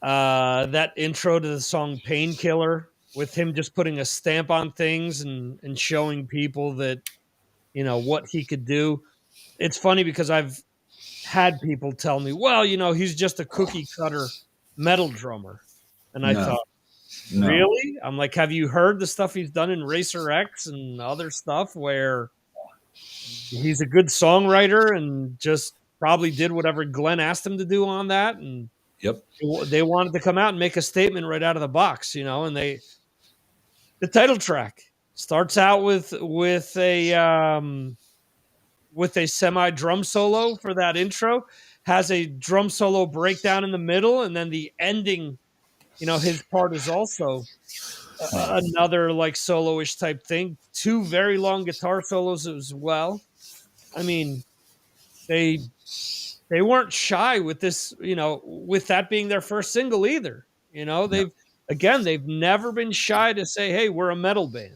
that intro to the song Painkiller with him just putting a stamp on things and showing people that, you know, what he could do. It's funny because I've had people tell me, well, you know, he's just a cookie cutter metal drummer. And I thought, really? I'm like, have you heard the stuff he's done in Racer X and other stuff where he's a good songwriter and just probably did whatever Glenn asked him to do on that. And they wanted to come out and make a statement right out of the box, you know, and the title track starts out with a semi drum solo for that intro, has a drum solo breakdown in the middle. And then the ending, you know, his part is also another like solo-ish type thing. 2 very long guitar solos as well. I mean, they weren't shy with this, you know, with that being their first single either. You know, they've never been shy to say, hey, we're a metal band.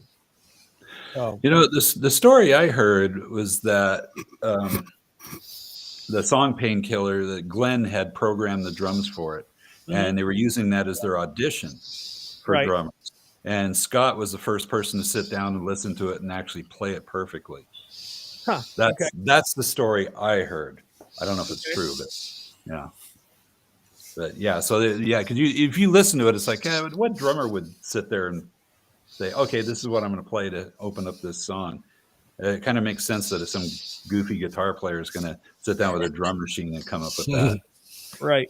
So, you know, the story I heard was that the song Painkiller, that Glenn had programmed the drums for it, and they were using that as their audition for drummers. And Scott was the first person to sit down and listen to it and actually play it perfectly. Huh. That's the story I heard. I don't know if it's true, but yeah. So because if you listen to it, it's like, what drummer would sit there and say, okay, this is what I'm going to play to open up this song? It kind of makes sense that some goofy guitar player is going to sit down with a drum machine and come up with that. Right.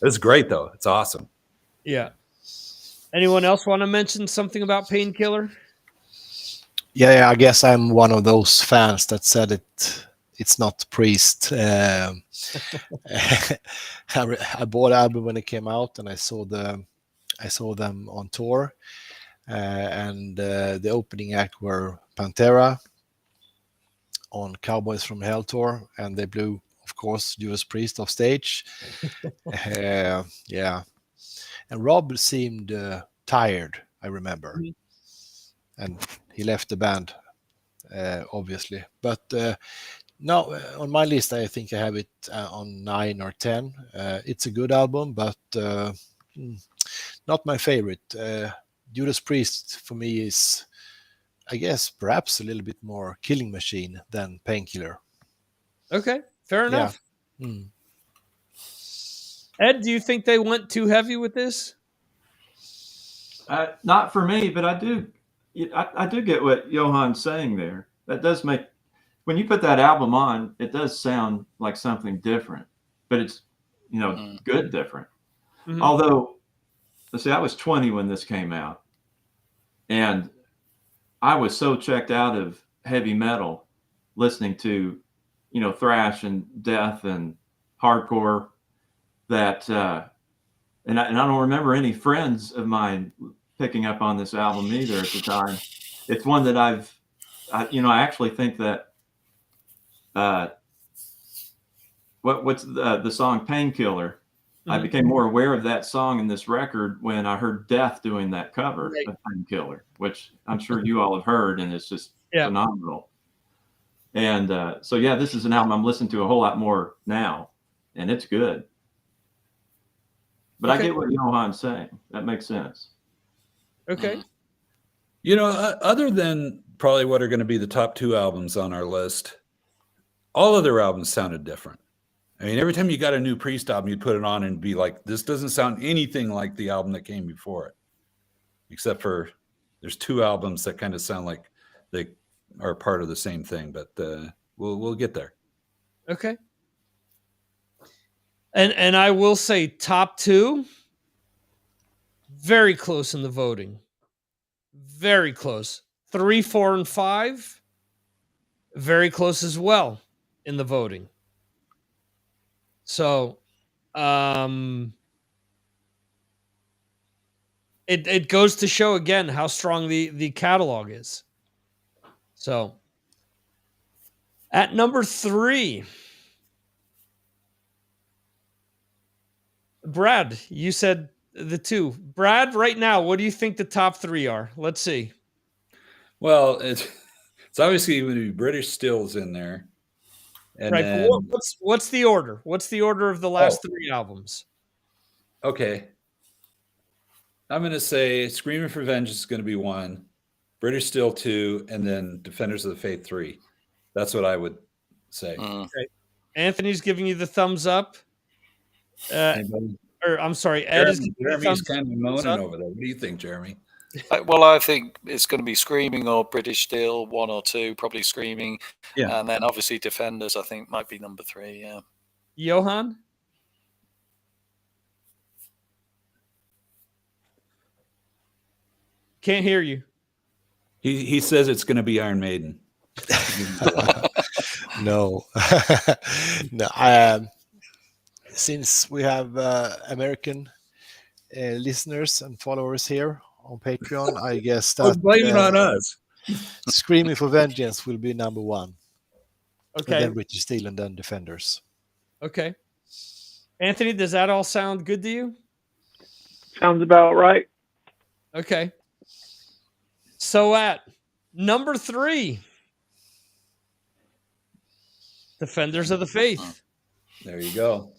It's great though. It's awesome. Yeah. Anyone else want to mention something about Painkiller? Yeah, I guess I'm one of those fans that said it's not Priest. I bought the album when it came out, and I saw them on tour, and the opening act were Pantera on Cowboys from Hell tour, and they blew, of course, Judas Priest off stage. Yeah, and Rob seemed tired, I remember. And he left the band, obviously. But no, on my list, I think I have it on 9 or 10. It's a good album, but not my favorite. Judas Priest, for me, is, I guess, perhaps a little bit more Killing Machine than Painkiller. Okay, fair enough. Yeah. Ed, do you think they went too heavy with this? Not for me, but I do get what Johan's saying there. That does make, when you put that album on, it does sound like something different, but it's, you know, good different. Although, let's see, I was 20 when this came out, and I was so checked out of heavy metal listening to, thrash and death and hardcore that, and I don't remember any friends of mine picking up on this album either at the time. It's one that I actually think that, what's the song Painkiller? I became more aware of that song in this record when I heard Death doing that cover of Painkiller, which I'm sure you all have heard, and it's just phenomenal. And so, yeah, this is an album I'm listening to a whole lot more now, and it's good. But I get what Johan's saying. That makes sense. Okay. Other than probably what are going to be the top 2 albums on our list, all of their albums sounded different. I mean, every time you got a new Priest album, you'd put it on and be like, this doesn't sound anything like the album that came before it. Except for there's 2 albums that kind of sound like they are part of the same thing, but we'll get there. Okay. And I will say top 2, very close in the voting. Very close. 3, 4, and 5, very close as well in the voting. So, it goes to show again how strong the catalog is. So, at number 3, Brad, you said the 2. Brad, right now, what do you think the top 3 are? Let's see. Well, it's obviously going to be British Stills in there. And right. Then, what's the order? What's the order of the last 3 albums? Okay. I'm going to say Screaming for Vengeance is going to be 1, British Still 2, and then Defenders of the Faith 3. That's what I would say. Okay. Anthony's giving you the thumbs up. Or I'm sorry, Ed Jeremy's kind of moaning over there. What do you think, Jeremy? Well, I think it's going to be Screaming or British Steel, 1 or 2, probably Screaming. Yeah. And then obviously Defenders, I think, might be number 3, yeah. Johan? Can't hear you. He says it's going to be Iron Maiden. No. No. Since we have American listeners and followers here on Patreon, I guess that blame it on us. Screaming for Vengeance will be number 1. Okay. And then British Steel and then Defenders. Okay. Anthony, does that all sound good to you? Sounds about right. Okay. So at number 3, Defenders of the Faith. There you go.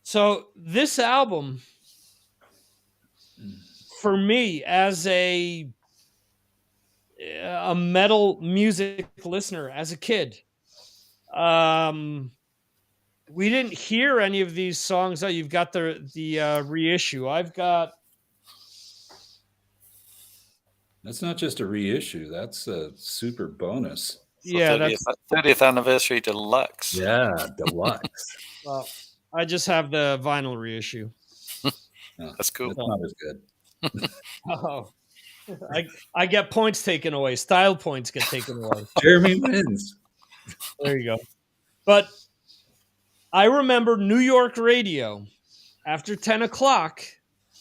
So this album, for me, as a metal music listener, as a kid, we didn't hear any of these songs. Oh, you've got the reissue. I've got. That's not just a reissue. That's a super bonus. Yeah, 30th anniversary deluxe. Yeah, deluxe. Well, I just have the vinyl reissue. No, that's cool. That's not as good. Oh, I get points taken away. Style points get taken away. Jeremy wins. There you go. But I remember New York radio. After 10 o'clock,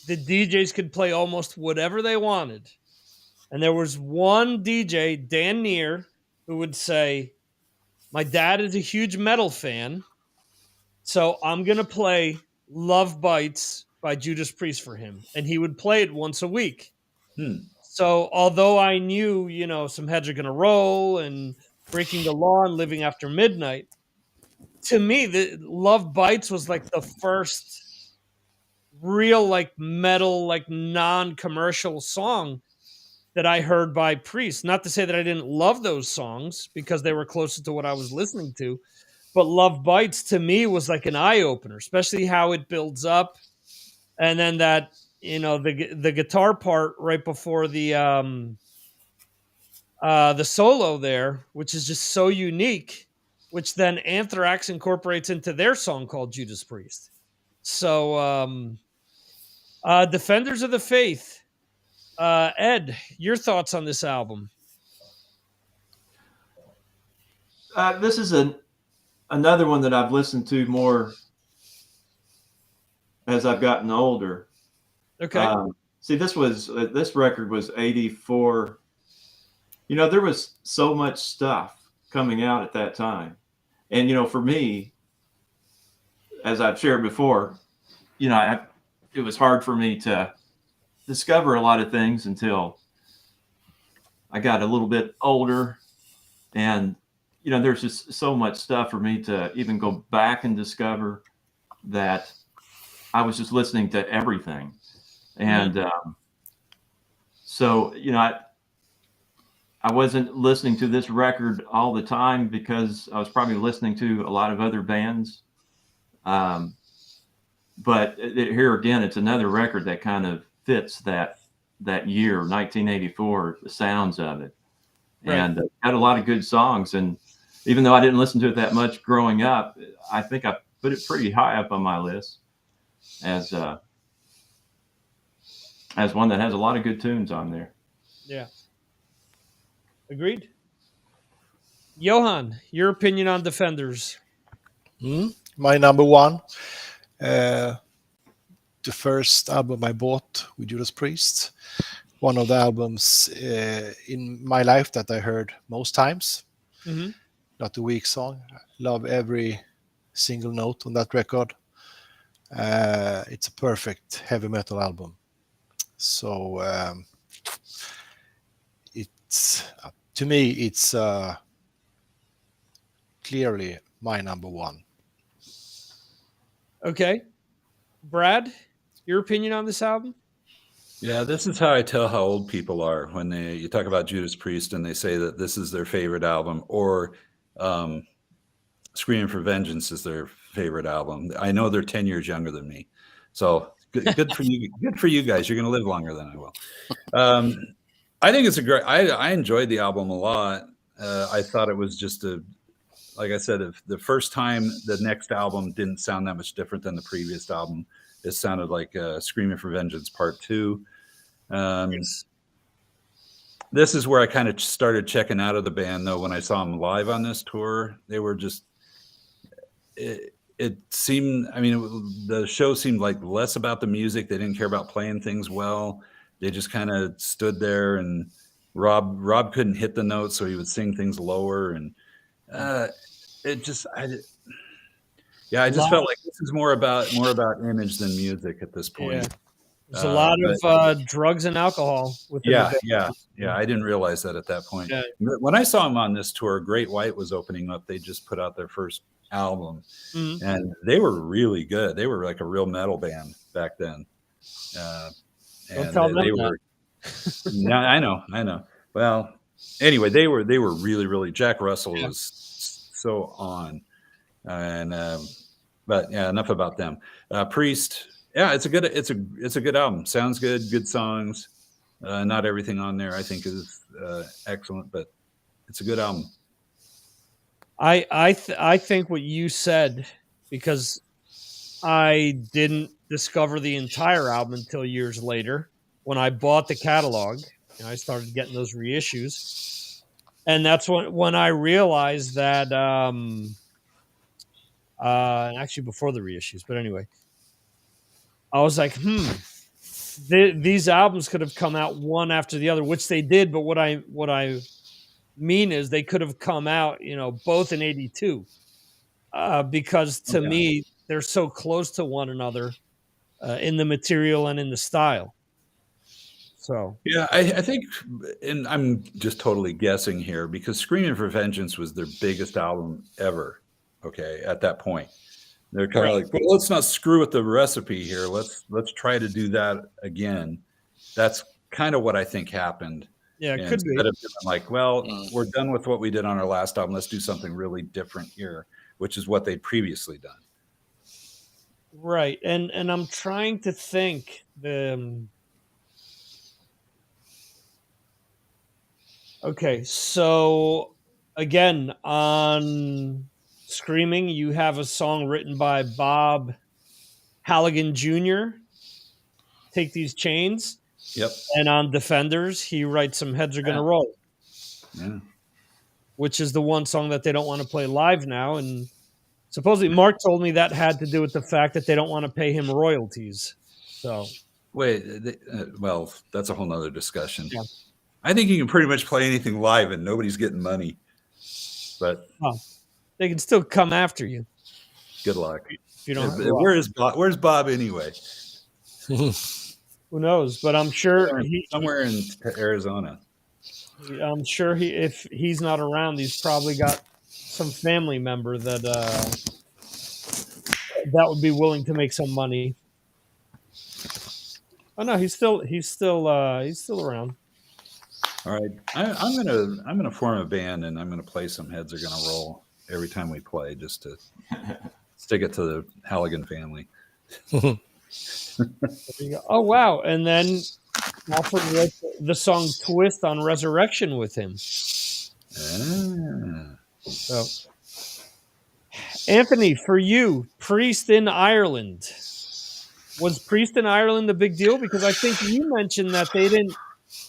the DJs could play almost whatever they wanted. And there was one DJ, Dan Neer, who would say, my dad is a huge metal fan, so I'm going to play Love Bites by Judas Priest for him. And he would play it once a week. So although I knew, some heads are going to roll and Breaking the Law and Living After Midnight, to me, the Love Bites was like the first real metal, non-commercial song that I heard by Priest. Not to say that I didn't love those songs because they were closer to what I was listening to, but Love Bites to me was like an eye-opener, especially how it builds up. And then that, the guitar part right before the solo there, which is just so unique, which then Anthrax incorporates into their song called Judas Priest. So Defenders of the Faith. Ed, your thoughts on this album? This is another one that I've listened to more as I've gotten older. Okay. See, this record was 84. You know, there was so much stuff coming out at that time. And, you know, for me, as I've shared before, you know, it was hard for me to discover a lot of things until I got a little bit older. And, you know, there's just so much stuff for me to even go back and discover that I was just listening to everything. And so, you know, I wasn't listening to this record all the time because I was probably listening to a lot of other bands. But here again, it's another record that kind of fits that year, 1984, the sounds of it. Right. And had a lot of good songs. And even though I didn't listen to it that much growing up, I think I put it pretty high up on my list as one that has a lot of good tunes on there. Yeah. Agreed. Johan, your opinion on Defenders? My number one. The first album I bought with Judas Priest. One of the albums in my life that I heard most times. Mm-hmm. Not a weak song. I love every single note on that record. It's a perfect heavy metal album. So it's to me, it's clearly my number one. Okay. Brad, your opinion on this album? Yeah, this is how I tell how old people are when you talk about Judas Priest and they say that this is their favorite album, or Screaming for Vengeance is their favorite album. I know they're 10 years younger than me. So good for you. Good for you guys. You're going to live longer than I will. I think it's a great, I enjoyed the album a lot. I thought it was just like I said, if the first time the next album didn't sound that much different than the previous album. It sounded like Screaming for Vengeance Part 2. Yes. This is where I kind of started checking out of the band, though, when I saw them live on this tour. They were just, it seemed, I mean, the show seemed like less about the music. They didn't care about playing things well. They just kind of stood there, and Rob couldn't hit the notes, so he would sing things lower. And it just, I just felt like this is more about image than music at this point. Yeah. There's a lot of drugs and alcohol with Yeah. I didn't realize that at that point. Yeah. When I saw them on this tour, Great White was opening up. They just put out their first album, and they were really good. They were like a real metal band back then. Don't tell them were. Yeah, I know. Well, anyway, they were really, really. Jack Russell was so on. And but yeah, enough about them. Priest, yeah, it's a good album. Sounds good songs. Not everything on there I think is excellent, but it's a good album. I think what you said, because I didn't discover the entire album until years later when I bought the catalog and I started getting those reissues, and that's when I realized that. Actually before the reissues, but anyway, I was like, these albums could have come out one after the other, which they did. But what I mean is they could have come out, both in 82, because to me, they're so close to one another in the material and in the style. So yeah, I think, and I'm just totally guessing here, because Screaming for Vengeance was their biggest album ever. Okay, at that point, they're kind of like, well, let's not screw with the recipe here. Let's try to do that again. That's kind of what I think happened. Yeah, it could instead be. of like, well, we're done with what we did on our last album. Let's do something really different here, which is what they'd previously done. Right, and I'm trying to think. Okay, so again on Screaming, you have a song written by Bob Halligan Jr., Take These Chains. Yep. And on Defenders, he writes some Heads Are Gonna Roll. Yeah. which is the one song that they don't want to play live now. And supposedly Mark told me that had to do with the fact that they don't want to pay him royalties. So wait, well, that's a whole nother discussion. Yeah. I think you can pretty much play anything live and nobody's getting money. But they can still come after you. Good luck. If you don't. Where's Bob anyway? Who knows? But I'm sure somewhere in Arizona. I'm sure if he's not around, he's probably got some family member that would be willing to make some money. Oh no, he's still around. All right, I'm gonna form a band and I'm gonna play some Heads Are Gonna Roll every time we play, just to stick it to the Halligan family. Oh wow! And then Alfred wrote the song "Twist" on Resurrection with him. So, Anthony, for you, Priest in Ireland. Was Priest in Ireland a big deal? Because I think you mentioned that they didn't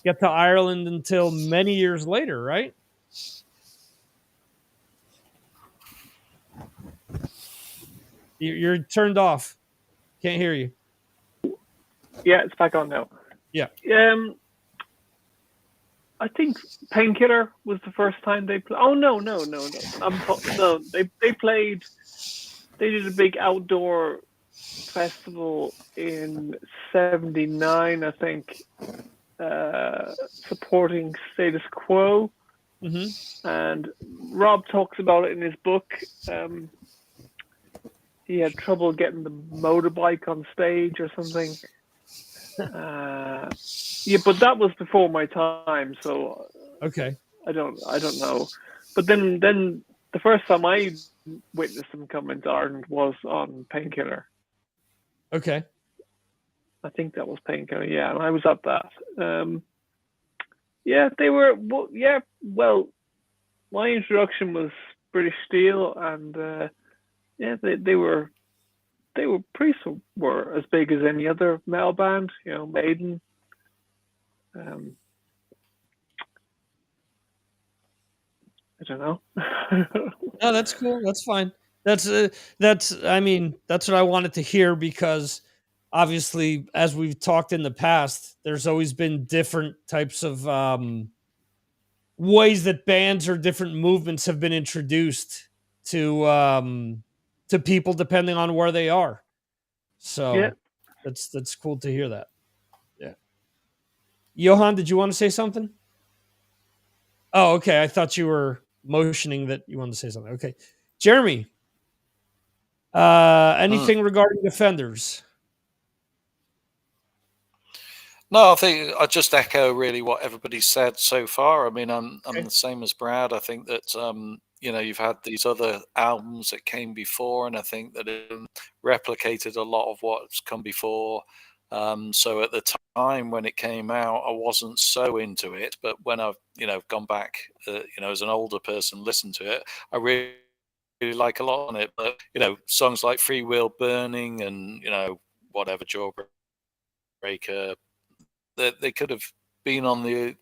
get to Ireland until many years later, right? You're turned off. Can't hear you. Yeah, it's back on now. Yeah. I think Painkiller was the first time they played. Oh no! They played. They did a big outdoor festival in '79, I think, supporting Status Quo. Mm-hmm. And Rob talks about it in his book. He had trouble getting the motorbike on stage or something. Yeah, but that was before my time, so okay. I don't know. But then the first time I witnessed them come into Ireland was on Painkiller. Okay. I think that was Painkiller, yeah, and I was at that. Yeah, they were. Well, my introduction was British Steel, and yeah, they were. Priests were as big as any other metal band, Maiden. I don't know. No, that's cool. That's fine. That's I mean, that's what I wanted to hear, because obviously, as we've talked in the past, there's always been different types of ways that bands or different movements have been introduced to people depending on where they are. So yeah. that's cool to hear that. Yeah. Johan, did you want to say something? Oh, okay. I thought you were motioning that you wanted to say something. Okay. Jeremy, anything regarding Defenders? No, I think I just echo really what everybody said so far. I mean, I'm the same as Brad. I think that you've had these other albums that came before, and I think that it replicated a lot of what's come before. So at the time when it came out, I wasn't so into it, but when I've gone back, as an older person, listened to it, I really like a lot on it. But songs like Free Will Burning and whatever, Jawbreaker, they could have been on the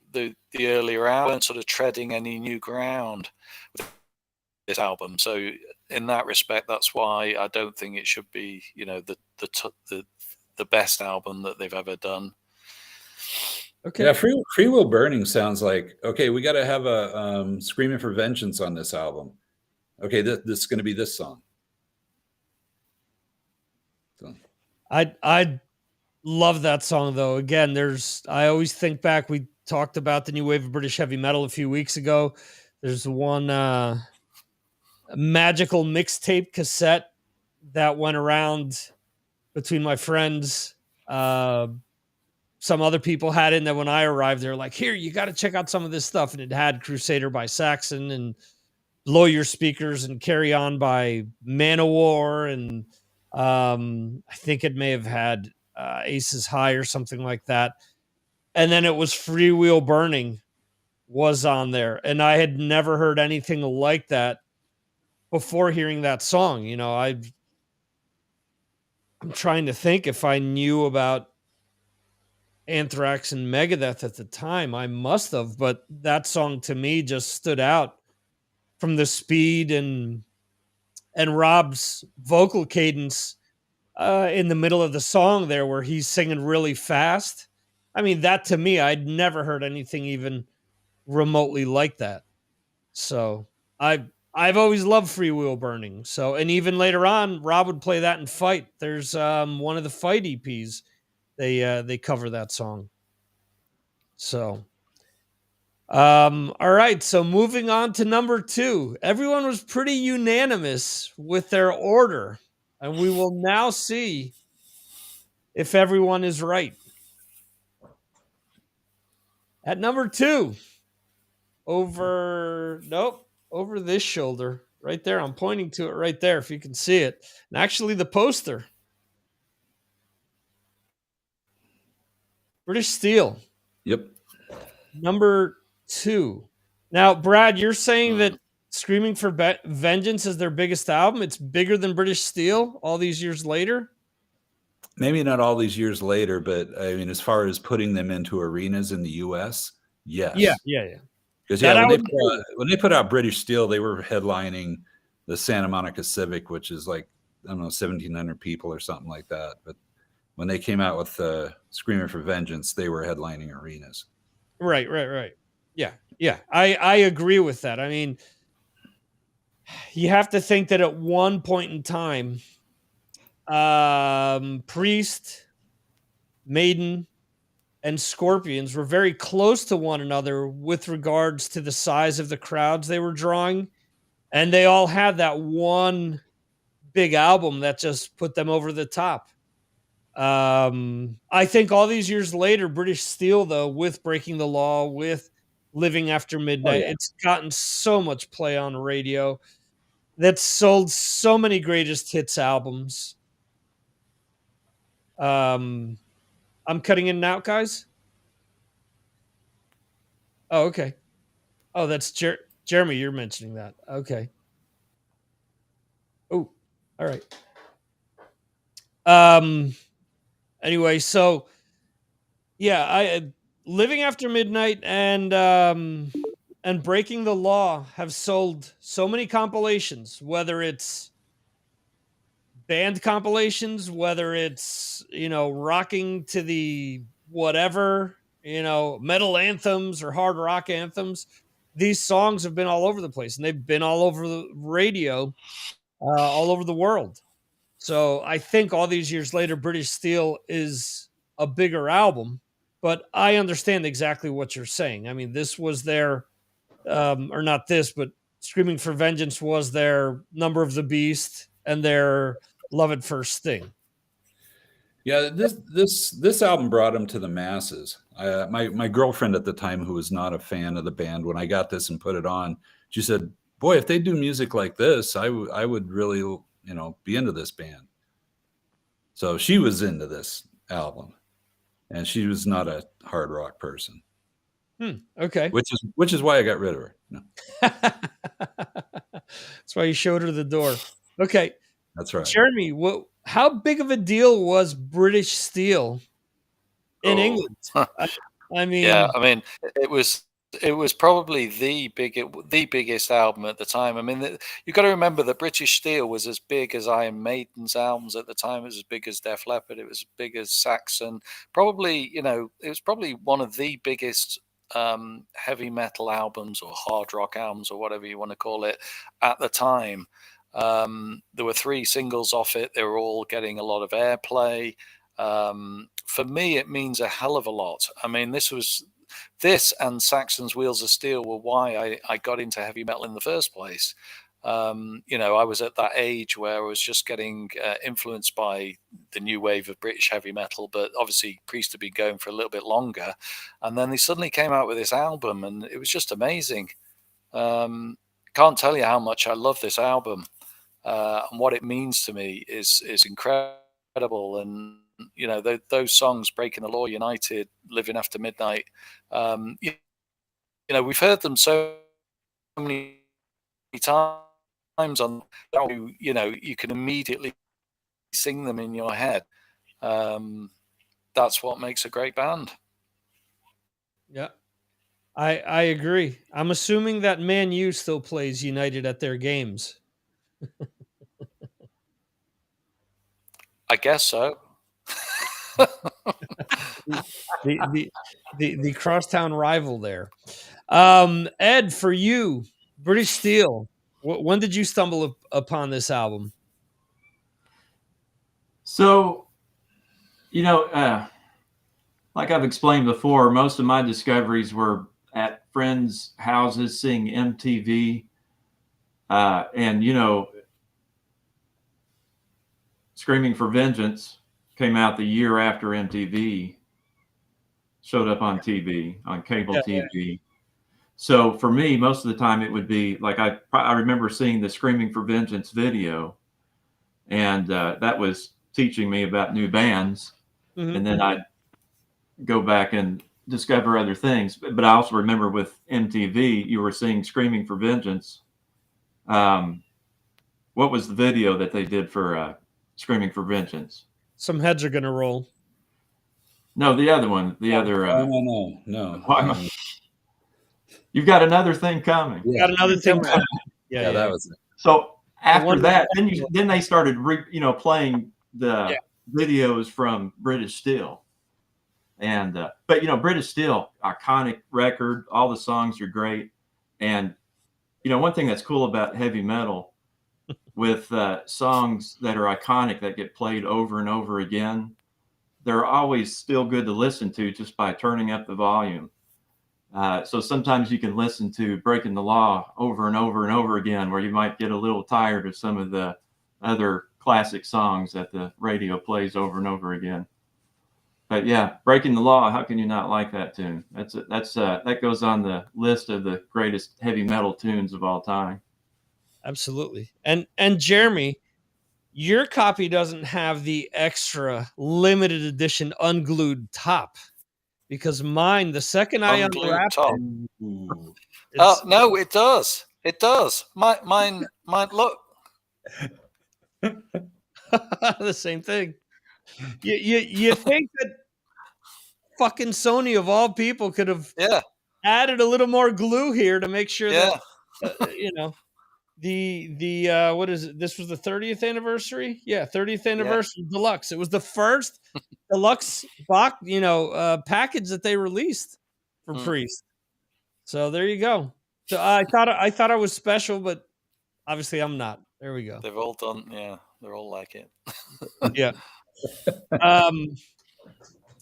earlier album, sort of treading any new ground with this album. So in that respect, that's why I don't think it should be the best album that they've ever done. Okay. Yeah, Free Will Burning sounds like, okay, we got to have a Screaming for Vengeance on this album. Okay, this is going to be this song. So. I love that song, though. Again, I always think back, we talked about the new wave of British heavy metal a few weeks ago. There's one magical mixtape cassette that went around between my friends. Some other people had it, and then when I arrived, they were like, here, you got to check out some of this stuff. And it had Crusader by Saxon and Lawyer Speakers and Carry On by Manowar. And I think it may have had Aces High or something like that. And then it was Free Wheel Burning was on there. And I had never heard anything like that before hearing that song. I'm trying to think if I knew about Anthrax and Megadeth at the time. I must have, but that song to me just stood out from the speed and Rob's vocal cadence in the middle of the song there, where he's singing really fast. I mean, that to me, I'd never heard anything even remotely like that. So I've always loved Free Wheel Burning. So, and even later on, Rob would play that in Fight. There's one of the Fight EPs. They cover that song. So, all right. So moving on to number 2, everyone was pretty unanimous with their order, and we will now see if everyone is right. At number 2, over this shoulder right there. I'm pointing to it right there if you can see it. And actually the poster. British Steel. Yep. Number 2. Now, Brad, you're saying that Screaming for Vengeance is their biggest album. It's bigger than British Steel all these years later? Maybe not all these years later, but I mean, as far as putting them into arenas in the U.S., yes. Yeah. Because when they put out British Steel, they were headlining the Santa Monica Civic, which is like, I don't know, 1,700 people or something like that. But when they came out with Screaming for Vengeance, they were headlining arenas. Right. Yeah. I agree with that. I mean, you have to think that at one point in time, Priest, Maiden, and Scorpions were very close to one another with regards to the size of the crowds they were drawing. And they all had that one big album that just put them over the top. I think all these years later, British Steel, though, with Breaking the Law, with Living After Midnight, it's gotten so much play on radio. That's sold so many greatest hits albums. I'm cutting in and out, guys. Oh, okay. Oh, that's Jeremy. You're mentioning that. Okay. Oh, all right. Anyway, so yeah, Living After Midnight and Breaking the Law have sold so many compilations, whether it's band compilations, whether it's, rocking to the whatever, metal anthems or hard rock anthems. These songs have been all over the place, and they've been all over the radio, all over the world. So I think all these years later, British Steel is a bigger album, but I understand exactly what you're saying. I mean, this was their, or not this, but Screaming for Vengeance was their Number of the Beast and their Love at First Sting. Yeah, this album brought him to the masses. My girlfriend at the time, who was not a fan of the band, when I got this and put it on, she said, "Boy, if they do music like this, I would really, be into this band." So she was into this album, and she was not a hard rock person. Okay, which is why I got rid of her. No. That's why you showed her the door. Okay, that's right. Jeremy, how big of a deal was British Steel in England? I mean, yeah, I mean, it was probably the biggest album at the time. I mean, you've got to remember that British Steel was as big as Iron Maiden's albums at the time. It was as big as Def Leppard. It was as big as Saxon. Probably, it was probably one of the biggest heavy metal albums or hard rock albums or whatever you want to call it at the time. There were 3 singles off it. They were all getting a lot of airplay. For me, it means a hell of a lot. I mean, this and Saxon's Wheels of Steel were why I got into heavy metal in the first place. I was at that age where I was just getting influenced by the new wave of British heavy metal, but obviously Priest had been going for a little bit longer. And then they suddenly came out with this album, and it was just amazing. Can't tell you how much I love this album. And what it means to me is incredible. And those songs, Breaking the Law, United, Living After Midnight, we've heard them so many times on, you can immediately sing them in your head. That's what makes a great band. Yeah, I agree. I'm assuming that Man U still plays United at their games. I guess so. The crosstown rival there. Ed, for you, British Steel. When did you stumble upon this album? So, like I've explained before, most of my discoveries were at friends' houses seeing MTV. And, Screaming for Vengeance came out the year after MTV showed up on TV, on cable TV. So for me, most of the time it would be like I remember seeing the Screaming for Vengeance video, and that was teaching me about new bands. Mm-hmm. And then I'd go back and discover other things. But I also remember with MTV, you were seeing Screaming for Vengeance. What was the video that they did for Screaming for Vengeance? Some heads are gonna roll. No, the other one. The other. No. You've got another thing coming. Yeah. Got another thing coming. Yeah, that was it. So after that, then they started playing the videos from British Steel, and but British Steel, iconic record. All the songs are great, and one thing that's cool about heavy metal, with songs that are iconic that get played over and over again, they're always still good to listen to just by turning up the volume. So sometimes you can listen to Breaking the Law over and over and over again, where you might get a little tired of some of the other classic songs that the radio plays over and over again. But yeah, Breaking the Law, how can you not like that tune? That goes on the list of the greatest heavy metal tunes of all time. Absolutely. And Jeremy, your copy doesn't have the extra limited edition unglued top, because mine, the second I unwrapped it, no, it does. It does. Mine. Look, the same thing. You think that fucking Sony of all people could have added a little more glue here to make sure that the what is it? This was the 30th anniversary. Yeah, 30th anniversary deluxe. It was the first deluxe box, package that they released for Priest. So there you go. So I thought I was special, but obviously I'm not. There we go. They've all done. Yeah, they're all like it. Yeah.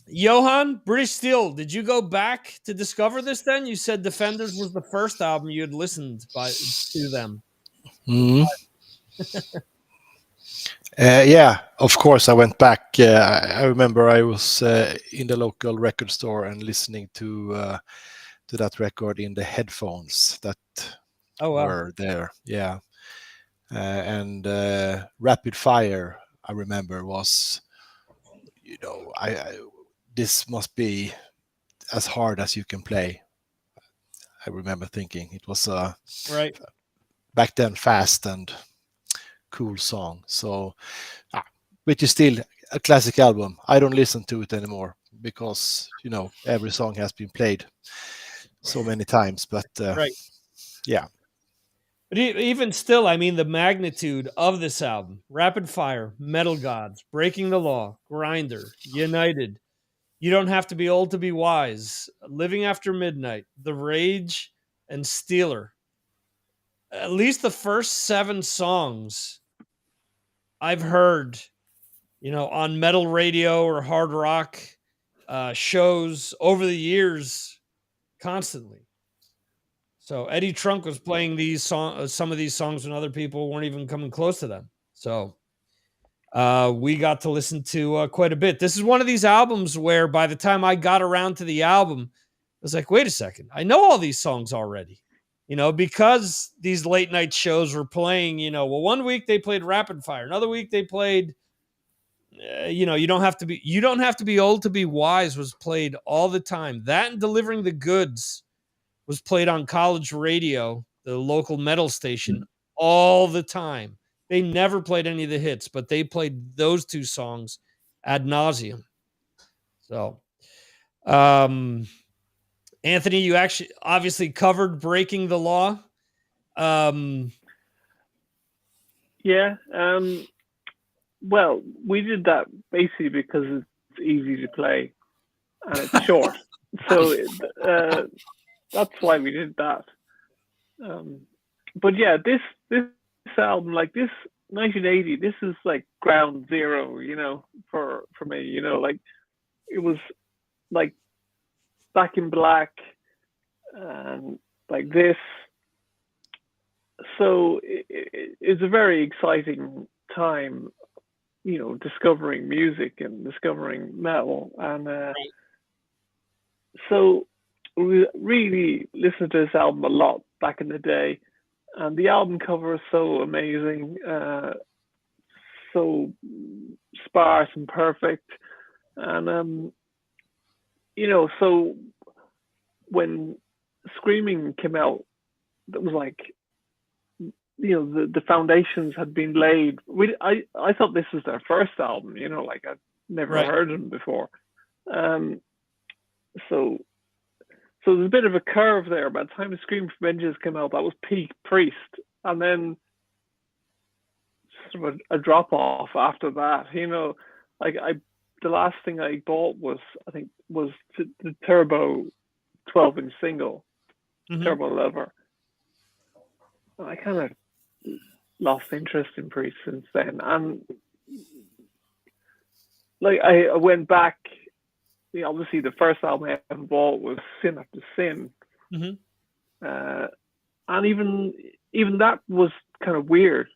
Johan, British Steel, did you go back to discover this then? You said Defenders was the first album you had listened to them. Mm-hmm. Yeah, of course I went back. I remember I was in the local record store and listening to that record in the headphones that were there. Yeah. And Rapid Fire, I remember, was, this must be as hard as you can play. I remember thinking it was right back then fast and cool song. So, which is still a classic album. I don't listen to it anymore because every song has been played so many times. But yeah. But even still, I mean, the magnitude of this album: Rapid Fire, Metal Gods, Breaking the Law, Grinder, United, You Don't Have to Be Old to Be Wise, Living After Midnight, The Rage, and Steeler. At least the first 7 songs I've heard, on metal radio or hard rock shows over the years constantly. So Eddie Trunk was playing some of these songs when other people weren't even coming close to them. So we got to listen to quite a bit. This is one of these albums where by the time I got around to the album, I was like, wait a second, I know all these songs already. Because these late night shows were playing, one week they played Rapid Fire, another week they played, you don't have to be old to be wise was played all the time. That and Delivering the Goods was played on college radio, the local metal station, all the time. They never played any of the hits, but they played those 2 songs ad nauseum. So, Anthony, you actually obviously covered Breaking the Law. Yeah. Well, we did that basically because it's easy to play and it's short. So that's why we did that. But yeah, this album, like this 1980, this is like ground zero, you know, for me, you know, like it was like Back in Black and like this. So it's a very exciting time, you know, discovering music and discovering metal. And so we really listened to this album a lot back in the day. And the album cover is so amazing, so sparse and perfect. And, you know, so when Screaming came out, that was like, you know, the foundations had been laid. I thought this was their first album, you know, like I'd never heard them before. So there's a bit of a curve there. By the time the Scream for Vengeance came out, that was peak Priest, and then sort of a drop off after that. You know, like the last thing I bought was the Turbo 12-inch single, Turbo Lover. I kind of lost interest in Priest since then, and like I went back. You know, obviously, the first album I ever bought was Sin After Sin, and even that was kind of weird.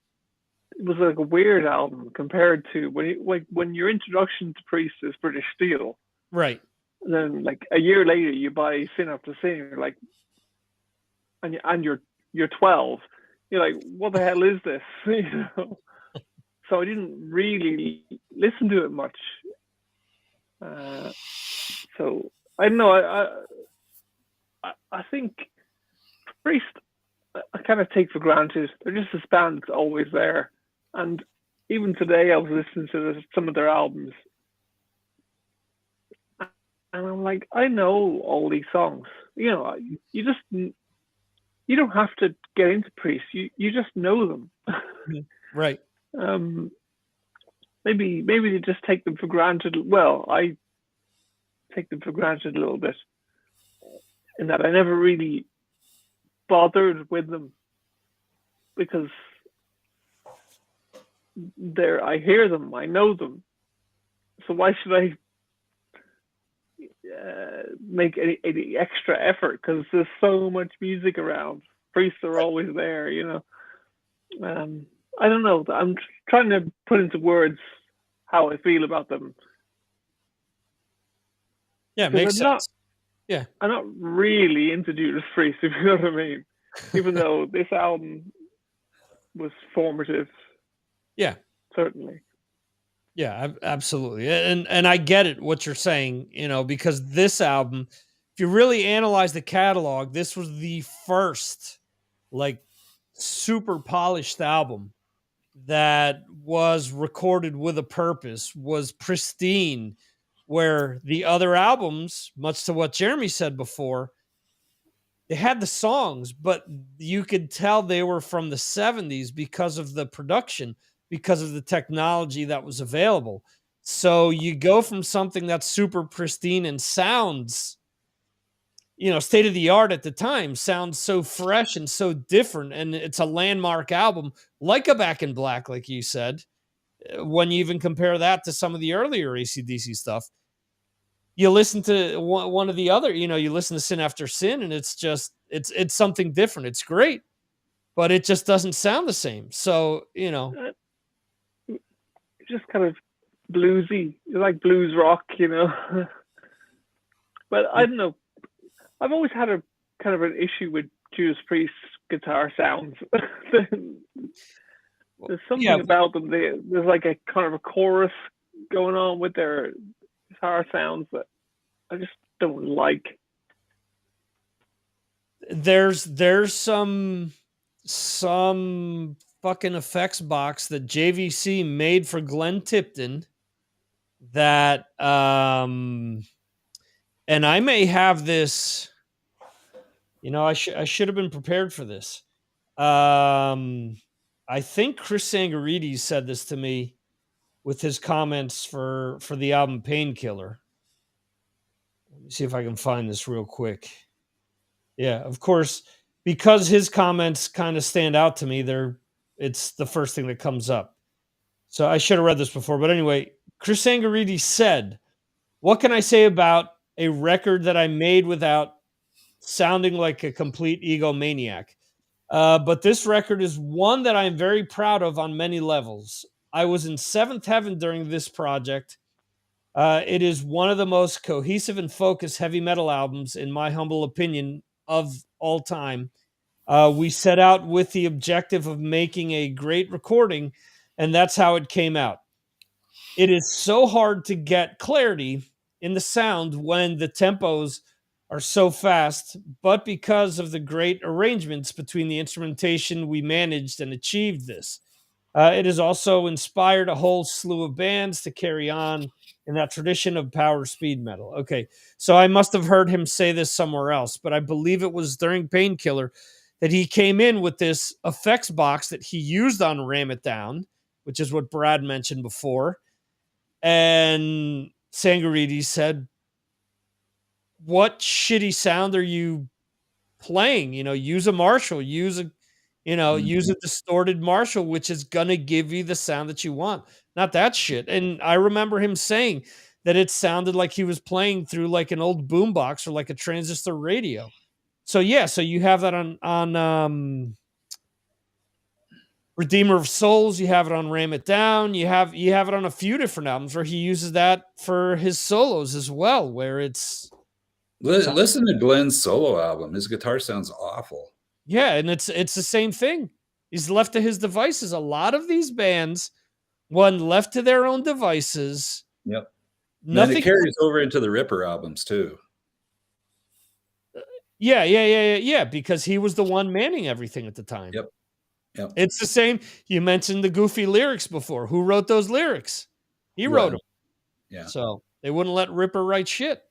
It was like a weird album compared to when your introduction to Priest is British Steel, right? And then like a year later, you buy Sin After Sin, you're like, and you're 12. You're like, what the hell is this? You know? So I didn't really listen to it much. So I don't know. I think Priest I kind of take for granted. They're just this band that's always there. And even today, I was listening to some of their albums, and I'm like, I know all these songs. You know, you don't have to get into Priest. You just know them. Right. Maybe they just take them for granted. Well, I take them for granted a little bit, in that I never really bothered with them because I hear them, I know them. So why should I make any extra effort? Because there's so much music around. Priests are always there, you know. I don't know. I'm trying to put into words how I feel about them. Yeah, it makes sense. I'm not really into Judas Priest, if you know what I mean. Even though this album was formative. Yeah. Certainly. Yeah, absolutely. And I get it, what you're saying, you know, because this album, if you really analyze the catalog, this was the first like super polished album that was recorded with a purpose, was pristine, where the other albums, much to what Jeremy said before, they had the songs, but you could tell they were from the 70s because of the production, because of the technology that was available. So you go from something that's super pristine and sounds, you know, state of the art at the time, sounds so fresh and so different. And it's a landmark album, like a Back in Black, like you said. When you even compare that to some of the earlier AC/DC stuff, you listen to one of the other, you know, you listen to Sin After Sin, and it's just, it's something different. It's great, but it just doesn't sound the same. So, you know, just kind of bluesy, like blues rock, you know. But I don't know. I've always had a kind of an issue with Judas Priest's guitar sounds. There's something about them. There's like a kind of a chorus going on with their guitar sounds that I just don't like. There's some fucking effects box that JVC made for Glenn Tipton that and I may have this I should have been prepared for this. I think Chris Sangarides said this to me with his comments for the album Painkiller. Let me see if I can find this real quick. Yeah, of course, because his comments kind of stand out to me. It's the first thing that comes up. So I should have read this before, but anyway, Chris Sangarides said, "What can I say about a record that I made without sounding like a complete egomaniac? But this record is one that I'm very proud of on many levels. I was in seventh heaven during this project. It is one of the most cohesive and focused heavy metal albums, in my humble opinion, of all time. We set out with the objective of making a great recording, and that's how it came out. It is so hard to get clarity in the sound when the tempos are so fast, but because of the great arrangements between the instrumentation, we managed and achieved this. It has also inspired a whole slew of bands to carry on in that tradition of power speed metal." Okay, so I must have heard him say this somewhere else, but I believe it was during Painkiller that he came in with this effects box that he used on Ram It Down, which is what Brad mentioned before. And Sangarides said, "What shitty sound are you playing? Use a Marshall, use a distorted Marshall, which is gonna give you the sound that you want, not that shit." And I remember him saying that it sounded like he was playing through like an old boombox or like a transistor radio. So yeah, so you have that on Redeemer of Souls, you have it on Ram It Down, you have it on a few different albums where he uses that for his solos as well, where it's Listen to Glenn's solo album. His guitar sounds awful. yeah, and it's the same thing. He's left to his devices. A lot of these bands, when left to their own devices, Yep. nothing. And it carries over into the Ripper albums too. Yeah, because he was the one manning everything at the time. Yep. It's the same. You mentioned the goofy lyrics before. Who wrote those lyrics? He wrote them. Yeah. So they wouldn't let Ripper write shit.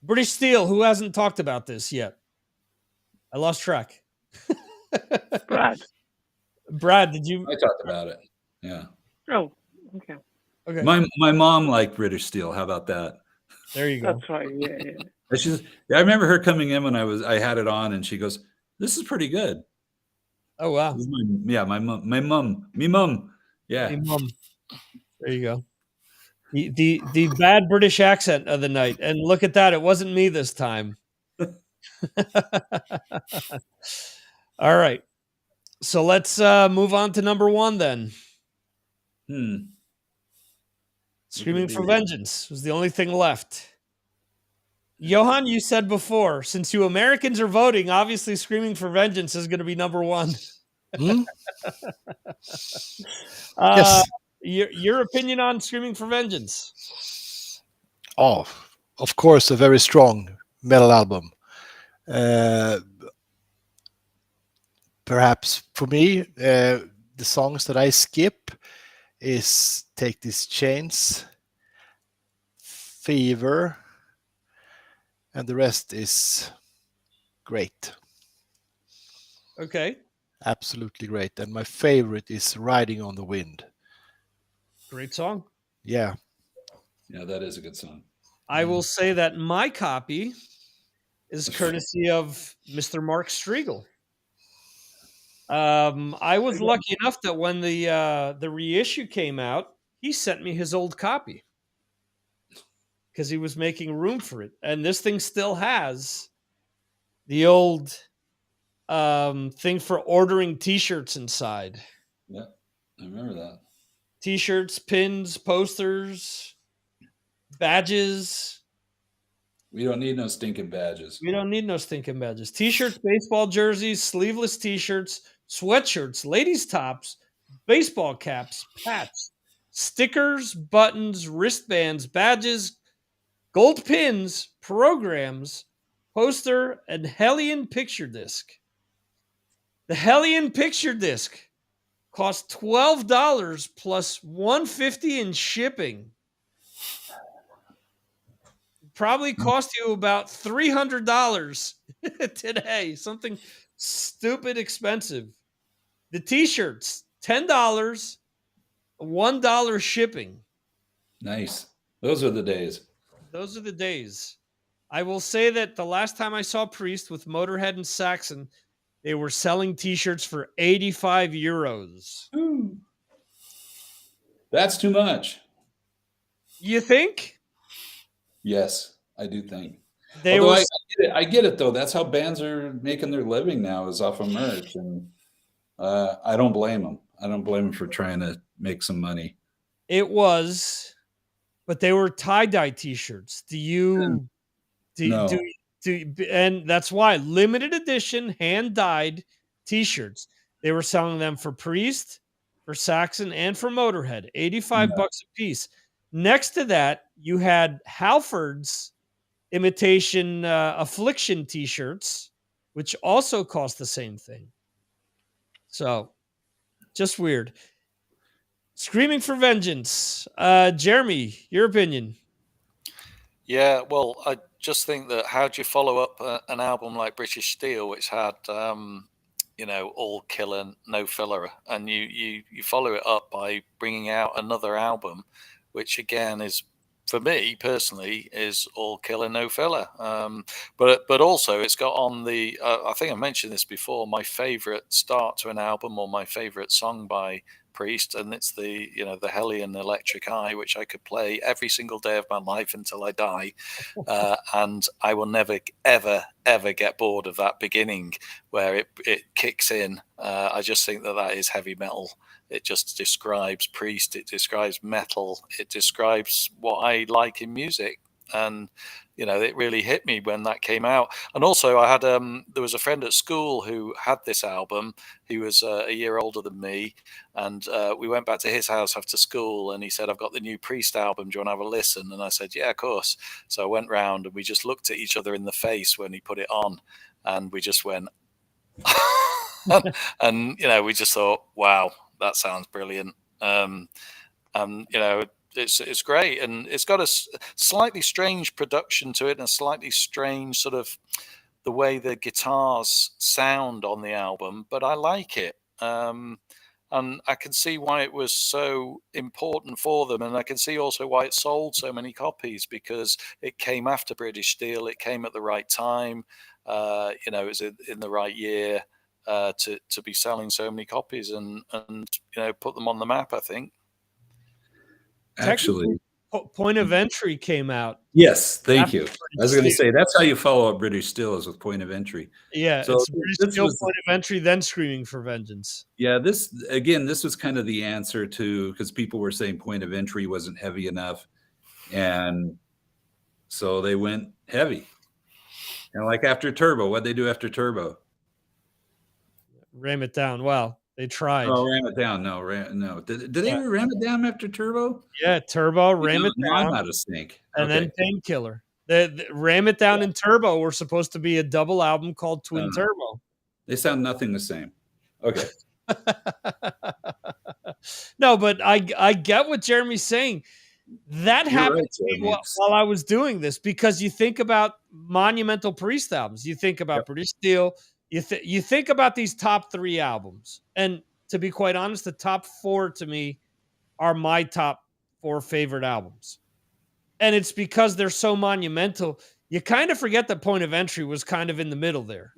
British Steel, who hasn't talked about this yet? I lost track. Brad, did you? I talked about it. Yeah. Oh, okay. Okay. My mom liked British Steel. How about that? There you go. That's right. Yeah. I remember her coming in when I had it on, and she goes, "This is pretty good." Oh wow. My mom. Yeah. Hey, Mom. There you go. The bad British accent of the night, and look at that, it wasn't me this time. All right, so let's move on to number one then. Screaming for Vengeance was the only thing left. Johan, you said before, since you Americans are voting, obviously Screaming for Vengeance is going to be number one. Yes. Your opinion on Screaming for Vengeance? Oh, of course, a very strong metal album. Perhaps for me, the songs that I skip is Take These Chains, Fever, and the rest is great. Okay. Absolutely great. And my favorite is Riding on the Wind. Great song. Yeah. Yeah, that is a good song. I will say that my copy is courtesy of Mr. Mark Striegel. I was lucky enough that when the reissue came out, he sent me his old copy because he was making room for it. And this thing still has the old thing for ordering T-shirts inside. Yeah, I remember that. T-shirts, pins, posters, badges. We don't need no stinking badges. We don't need no stinking badges. T-shirts, baseball jerseys, sleeveless T-shirts, sweatshirts, ladies' tops, baseball caps, hats, stickers, buttons, wristbands, badges, gold pins, programs, poster, and Hellion picture disc. The Hellion picture disc cost $12 plus $150 in shipping. probably cost you about $300 today. Something stupid expensive. The T-shirts, $10, $1 shipping. Nice. Those are the days. Those are the days. I will say that the last time I saw Priest with Motorhead and Saxon, they were selling T-shirts for 85 euros. Ooh. That's too much. You think? Yes, I do think. They Although will. I get it though. That's how bands are making their living now, is off of merch, and I don't blame them. I don't blame them for trying to make some money. It was, but they were tie-dye T-shirts. No. And that's why limited edition hand-dyed T-shirts. They were selling them for Priest, for Saxon, and for Motorhead, 85 bucks a piece. Next to that, you had Halford's imitation Affliction T-shirts, which also cost the same thing. So, just weird. Screaming for Vengeance. Jeremy, your opinion? Yeah, well, I just think that how do you follow up an album like British Steel, which had, all killer, no filler, and you follow it up by bringing out another album, which again is, for me personally, is all killer, no filler. But also it's got on the, I think I mentioned this before, my favorite start to an album or my favorite song by Priest, and it's the Hellion Electric Eye, which I could play every single day of my life until I die, and I will never ever get bored of that beginning where it kicks in. I just think that is heavy metal. It just describes Priest, it describes metal, it describes what I like in music, and it really hit me when that came out. And also I had there was a friend at school who had this album. He was a year older than me, and we went back to his house after school, and he said, I've got the new Priest album, do you want to have a listen? And I said, yeah, of course. So I went round and we just looked at each other in the face when he put it on, and we just went and we just thought, wow, that sounds brilliant. It's great, and it's got a slightly strange production to it, and a slightly strange sort of the way the guitars sound on the album, but I like it. And I can see why it was so important for them, and I can see also why it sold so many copies, because it came after British Steel, it came at the right time, it was in the right year to be selling so many copies and put them on the map, I think. Actually, Point of Entry came out. Yes, thank you. I was going to say that's how you follow up British Steel, is with Point of Entry. Yeah, so it's British Steel, Point of Entry, then Screaming for Vengeance. Yeah, this was kind of the answer to, because people were saying Point of Entry wasn't heavy enough, and so they went heavy. And like after Turbo, what'd they do after Turbo? Ram it down. Well, they tried. Oh, ram it down. No. Did they ever ram it down after Turbo? Yeah, Turbo, ram it down. I'm out of sync. And then Painkiller. The Ram It Down and Turbo were supposed to be a double album called Twin Turbo. They sound nothing the same. Okay. No, but I get what Jeremy's saying. That happened to me while I was doing this, because you think about monumental Priest albums. You think about British Steel. You think about these top 3 albums. And to be quite honest, the top 4 to me are my top 4 favorite albums. And it's because they're so monumental. You kind of forget that Point of Entry was kind of in the middle there.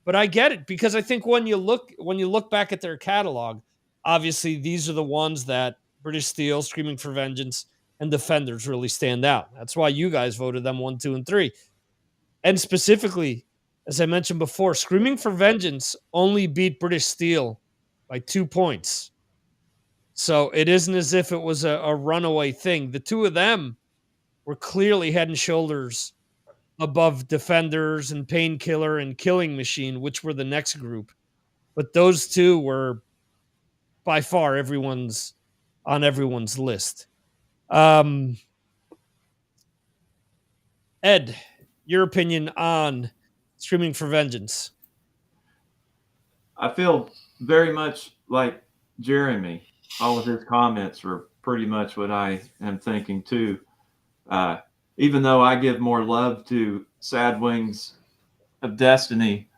But I get it, because I think when you look back at their catalog, obviously these are the ones that British Steel, Screaming for Vengeance, and Defenders really stand out. That's why you guys voted them 1, 2, and 3. And specifically, as I mentioned before, Screaming for Vengeance only beat British Steel by 2 points. So it isn't as if it was a runaway thing. The two of them were clearly head and shoulders above Defenders and Painkiller and Killing Machine, which were the next group. But those two were by far on everyone's list. Ed, your opinion on Screaming for Vengeance? I feel very much like Jeremy. All of his comments were pretty much what I am thinking too. even though I give more love to Sad Wings of Destiny,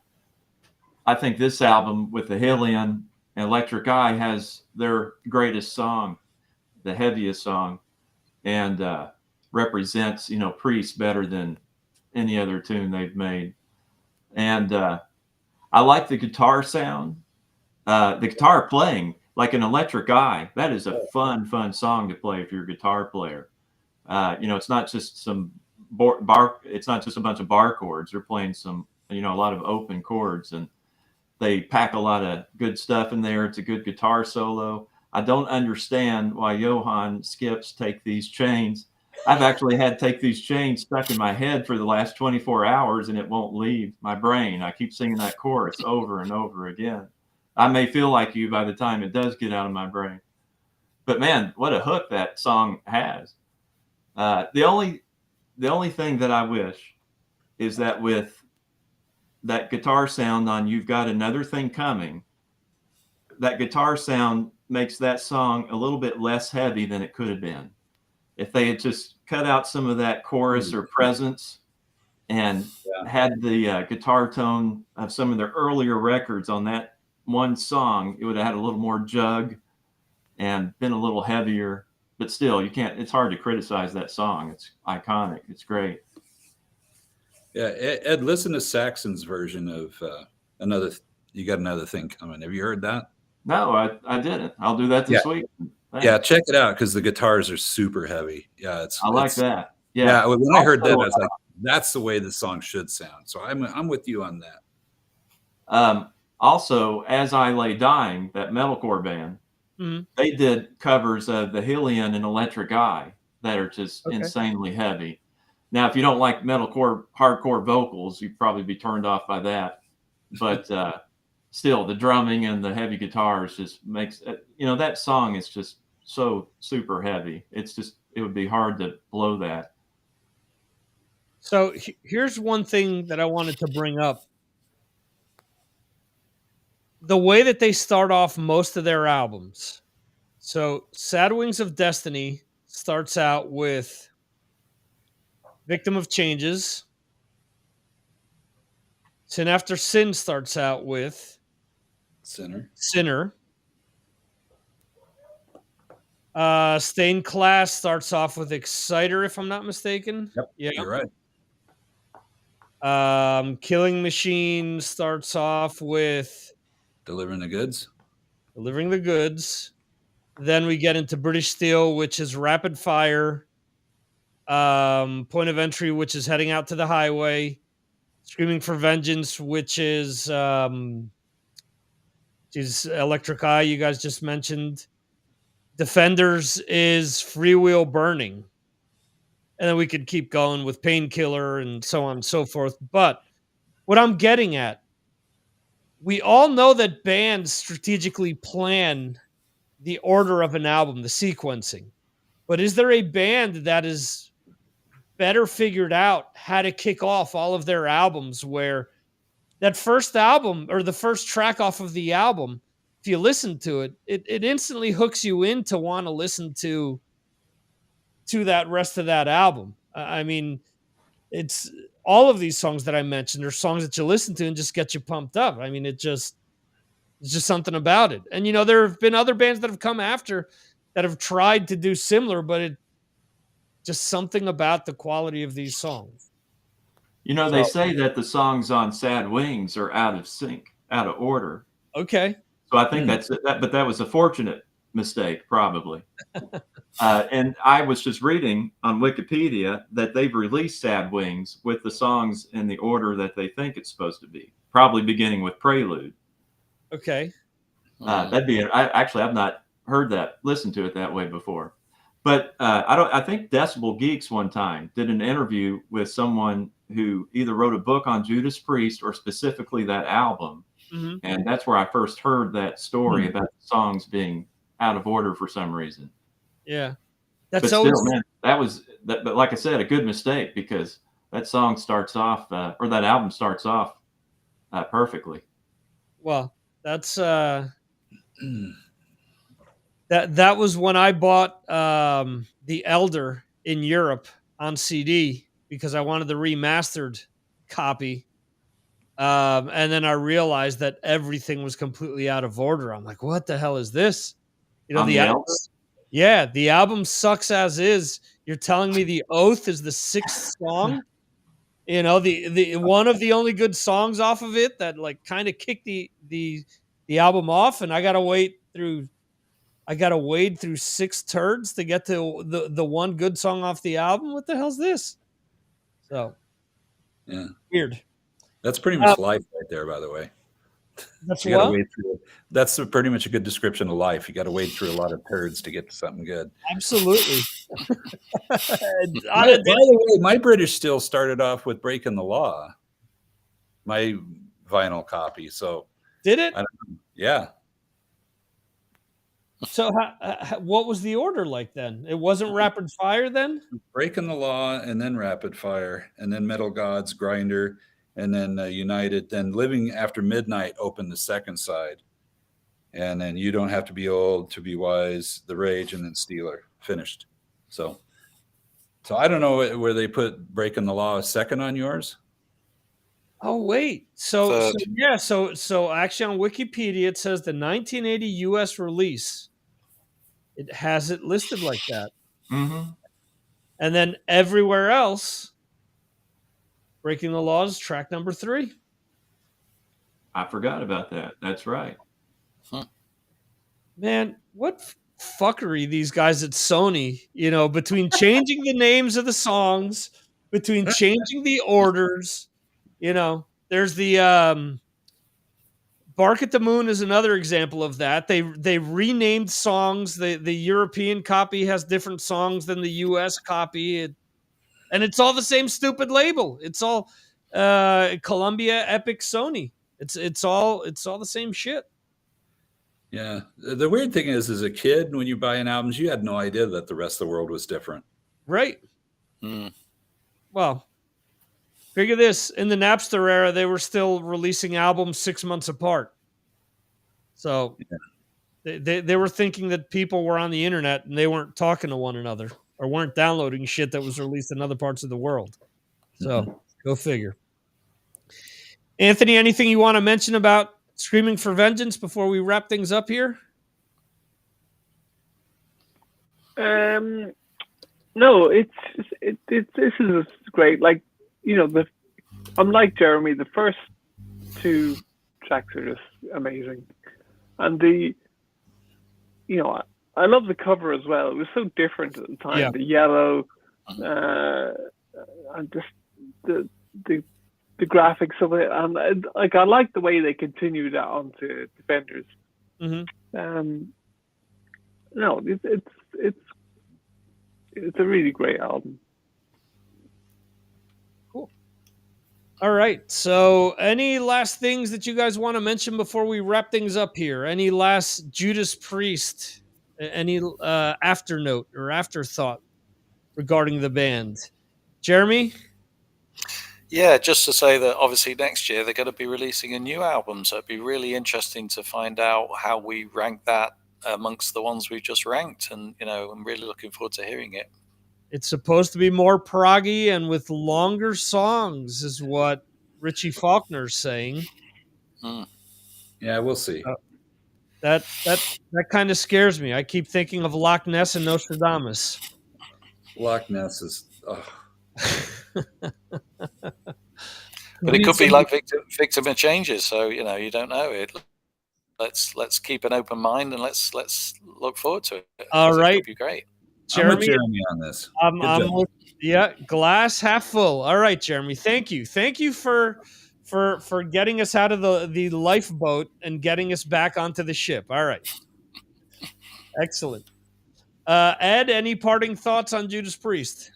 I think this album with the Hillian and Electric Eye has their greatest song, the heaviest song, and represents, you know, Priest better than any other tune they've made. And I like the guitar sound, the guitar playing, like an Electric Eye. That is a fun song to play if you're a guitar player. You know, it's not just some bar. It's not just a bunch of bar chords. They're playing some, you know, a lot of open chords, and they pack a lot of good stuff in there. It's a good guitar solo. I don't understand why Johann skips Take These Chains. I've actually had Take These Chains stuck in my head for the last 24 hours, and it won't leave my brain. I keep singing that chorus over and over again. I may feel like you by the time it does get out of my brain. But man, what a hook that song has. The only thing that I wish is that with that guitar sound on You've Got Another Thing Coming, that guitar sound makes that song a little bit less heavy than it could have been. If they had just cut out some of that chorus or presence and had the guitar tone of some of their earlier records on that one song, it would have had a little more jug and been a little heavier. But still, you can't, it's hard to criticize that song. It's iconic. It's great. Yeah, Ed, listen to Saxon's version of You Got Another Thing Coming. Have you heard that? No, I didn't. I'll do that this week. Thanks. Yeah, check it out because the guitars are super heavy. Yeah, I like that. Yeah, when I heard that, I was like, that's the way the song should sound. So I'm with you on that. Also, As I Lay Dying, that metalcore band, they did covers of the Hillian and Electric Eye that are just insanely heavy. Now, if you don't like metalcore, hardcore vocals, you'd probably be turned off by that. But still, the drumming and the heavy guitars just makes, you know, that song is just so super heavy. It's just, it would be hard to blow that. So here's one thing that I wanted to bring up. The way that they start off most of their albums. So Sad Wings of Destiny starts out with Victim of Changes. Sin After Sin starts out with Sinner. Stained Class starts off with Exciter, if I'm not mistaken. Yep, yeah, you're right. Killing Machine starts off with Delivering the Goods. Then we get into British Steel, which is Rapid Fire. Point of Entry, which is Heading Out to the Highway. Screaming for Vengeance, which is Electric Eye, you guys just mentioned. Defenders is Free Wheel Burning. And then we could keep going with Painkiller and so on and so forth. But what I'm getting at, we all know that bands strategically plan the order of an album, the sequencing. But is there a band that is better figured out how to kick off all of their albums, where that first album or the first track off of the album, if you listen to it, it instantly hooks you in to want to listen to that rest of that album. I mean, it's all of these songs that I mentioned are songs that you listen to and just get you pumped up. I mean, it's just something about it. And, you know, there have been other bands that have come after that have tried to do similar, but it just something about the quality of these songs. You know, they say that the songs on Sad Wings are out of sync, out of order. Okay. So I think that's that, but that was a fortunate mistake, probably. And I was just reading on Wikipedia that they've released Sad Wings with the songs in the order that they think it's supposed to be, probably beginning with Prelude. Okay. That'd be. I've not heard that, listened to it that way before. But I think Decibel Geeks one time did an interview with someone who either wrote a book on Judas Priest or specifically that album. Mm-hmm. And that's where I first heard that story about the songs being out of order for some reason. Yeah. But still, man, but like I said, a good mistake, because that song starts off, or that album starts off perfectly. Well, that's that was when I bought The Elder in Europe on CD because I wanted the remastered copy. And then I realized that everything was completely out of order. I'm like, what the hell is this? You know, On the the album, album? yeah, the album sucks as is. You're telling me The Oath is the 6th song? You know, the one of the only good songs off of it that like kind of kicked the album off, and I gotta wade through 6 turds to get to the one good song off the album. What the hell's this? So Yeah, weird. that's pretty much life right there. By the way, That's you got to what wade through. That's pretty much a good description of life. You got to wade through a lot of turds to get to something good. absolutely. By the way, my British still started off with Breaking the Law. My vinyl copy. So Did it? Yeah. So what was the order like then? It wasn't Rapid Fire then? Breaking the Law, and then Rapid Fire, and then Metal Gods, Grinder, and then United. Then Living After Midnight opened the second side. And then You Don't Have to Be Old to Be Wise, The Rage, and then Steeler finished. So I don't know where they put Breaking the Law second on yours. Oh wait, so actually on Wikipedia it says the 1980 U.S. release. It has it listed like that, Mm-hmm. and then everywhere else, Breaking the Law is track number 3. I forgot about that. That's right. Man, what fuckery these guys at Sony, you know, between changing the names of the songs, between changing the orders, you know, there's the Bark at the Moon is another example of that. They renamed songs. The European copy has different songs than the US copy. And it's all the same stupid label. It's all Columbia, Epic, Sony. It's all the same shit. Yeah. The weird thing is, as a kid, when you buy an album, you had no idea that the rest of the world was different. Right. Well, figure this, in the Napster era, they were still releasing albums 6 months apart. So they were thinking that people were on the internet and they weren't talking to one another or weren't downloading shit that was released in other parts of the world. So go figure. Anthony, anything you want to mention about Screaming for Vengeance before we wrap things up here? No, this is great. Like, you know, unlike Jeremy, the first 2 tracks are just amazing, and you know, I love the cover as well. It was so different at the time. Yeah. The yellow, and just the graphics of it, and like I like the way they continued that onto Defenders. No, it's a really great album. Cool. All right. So, any last things that you guys want to mention before we wrap things up here? Any last Judas Priest? Any afternote or afterthought regarding the band? Jeremy? Yeah, just to say that obviously next year they're going to be releasing a new album, so it'd be really interesting to find out how we rank that amongst the ones we've just ranked, and you know, I'm really looking forward to hearing it. It's supposed to be more proggy and with longer songs, is what Richie Faulkner's saying. Yeah, we'll see. That kind of scares me. I keep thinking of Loch Ness and Nostradamus. Loch Ness is. But it could be like victim of changes, so you know, you don't know it. Let's keep an open mind and let's look forward to it. All right, it'll be great. Jeremy, I'm with Jeremy on this. Glass half full. All right, Jeremy, thank you for getting us out of the lifeboat and getting us back onto the ship. All right, excellent. Ed, any parting thoughts on Judas Priest?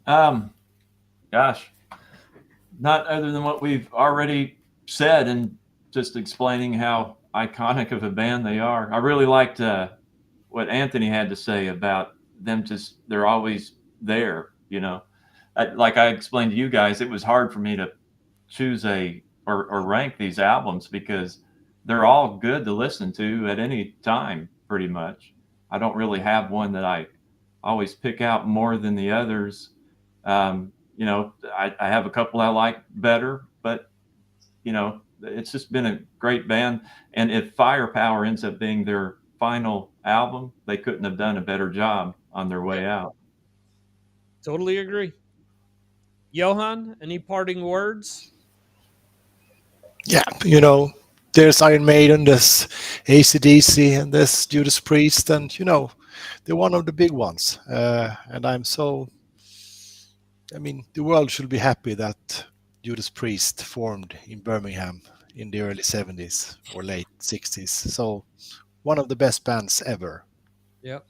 Gosh, not other than what we've already said and just explaining how iconic of a band they are. I really liked what Anthony had to say about them. They're always there, you know. Like I explained to you guys, it was hard for me to choose or rank these albums because they're all good to listen to at any time, pretty much. I don't really have one that I always pick out more than the others. You know, I have a couple I like better, but you know, it's just been a great band. And if Firepower ends up being their final album, they couldn't have done a better job on their way out. Totally agree. Johan, any parting words? Yeah, you know, there's Iron Maiden, there's AC/DC, and there's Judas Priest, and you know, they're one of the big ones. And I mean, the world should be happy that Judas Priest formed in Birmingham in the early 70s or late 60s. So, one of the best bands ever. Yep.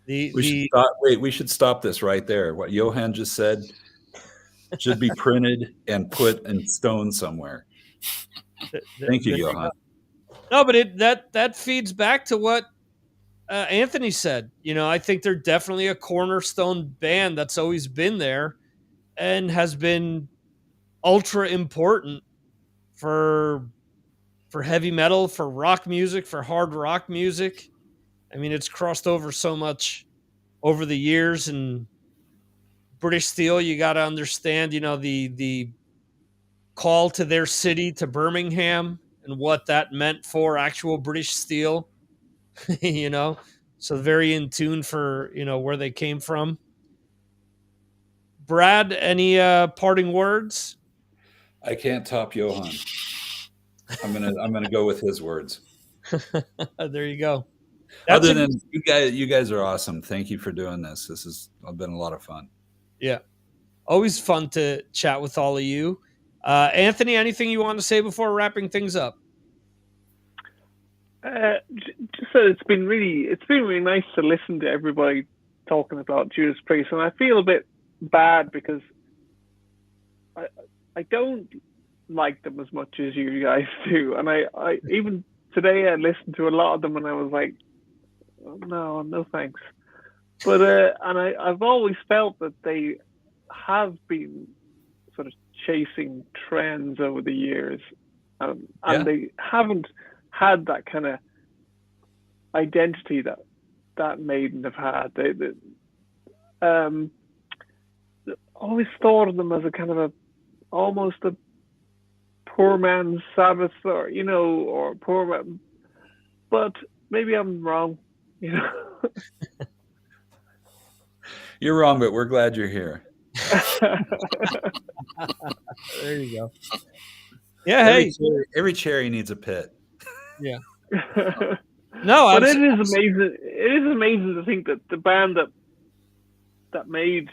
We should stop this right there. What Johan just said should be printed and put in stone somewhere. Thank you, Johan. No, but that feeds back to what Anthony said. You know, I think they're definitely a cornerstone band that's always been there and has been ultra important for heavy metal, for rock music, for hard rock music. I mean, it's crossed over so much over the years. And British Steel, you got to understand, you know, the call to their city, to Birmingham, and what that meant for actual British Steel. You know, so very in tune for, you know, where they came from. Brad, any parting words? I can't top Johan. I'm gonna go with his words. There you go. Other than you guys are awesome. Thank you for doing this. This has been a lot of fun. Yeah, always fun to chat with all of you. Anthony, anything you want to say before wrapping things up? Just that it's been really nice to listen to everybody talking about Judas Priest, and I feel a bit bad because I don't like them as much as you guys do, and I even today I listened to a lot of them and I was like, oh, no thanks. But and I've always felt that they have been sort of chasing trends over the years, and they haven't had that kind of identity that Maiden have had. They always thought of them as a kind of almost a poor man's Sabbath, or you know, or poor man. But maybe I'm wrong, you know. You're wrong, but we're glad you're here. There you go. Yeah, every cherry needs a pit. Yeah. No, but it is amazing. It is amazing to think that the band that made,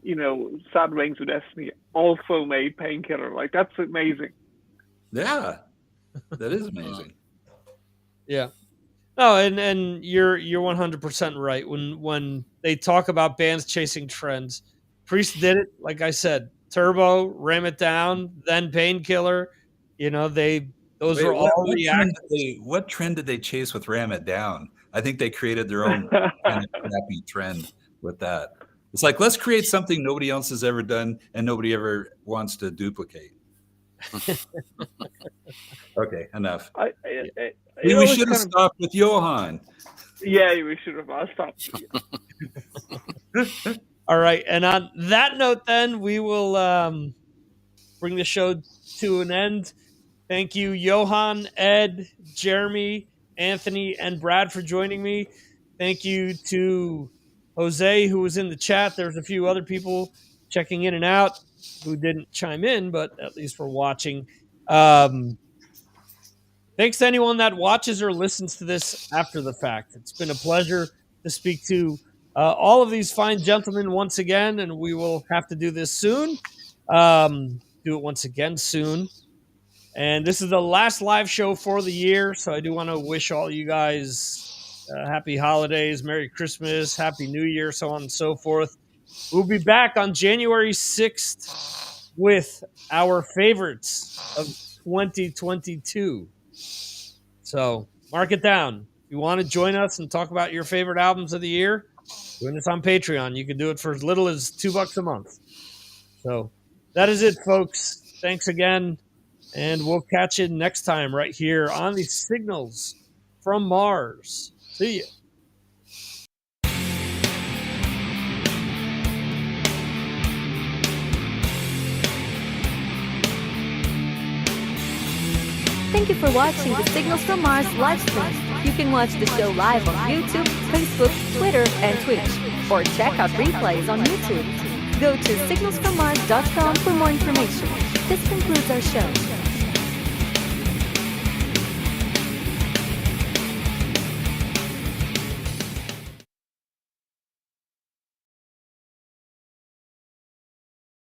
you know, Sad Wings of Destiny also made Painkiller. Like, that's amazing. Yeah, that is amazing. Yeah. No, and you're 100% right. When they talk about bands chasing trends, Priest did it. Like I said, Turbo, Ram It Down, then Painkiller. You know, those were all what trend did they chase with Ram It Down? I think they created their own kind of crappy trend with that. It's like, let's create something nobody else has ever done and nobody ever wants to duplicate. Okay, enough. We should have stopped with Johan. Yeah, we should have stopped. All right, and on that note, then we will bring the show to an end. Thank you, Johan, Ed, Jeremy, Anthony, and Brad for joining me. Thank you to Jose, who was in the chat. There's a few other people checking in and out who didn't chime in, but at least were watching. Thanks to anyone that watches or listens to this after the fact. It's been a pleasure to speak to all of these fine gentlemen once again, and we will have to do this soon. Do it once again soon. And this is the last live show for the year, so I do want to wish all you guys happy holidays, Merry Christmas, Happy New Year, so on and so forth. We'll be back on January 6th with our favorites of 2022. So mark it down. If you want to join us and talk about your favorite albums of the year, join us on Patreon. You can do it for as little as $2 a month. So that is it, folks. Thanks again. And we'll catch you next time right here on the Signals from Mars. See ya. Thank you for watching the Signals from Mars live stream. You can watch the show live on YouTube, Facebook, Twitter, and Twitch, or check out replays on YouTube. Go to signalsfrommars.com for more information. This concludes our show.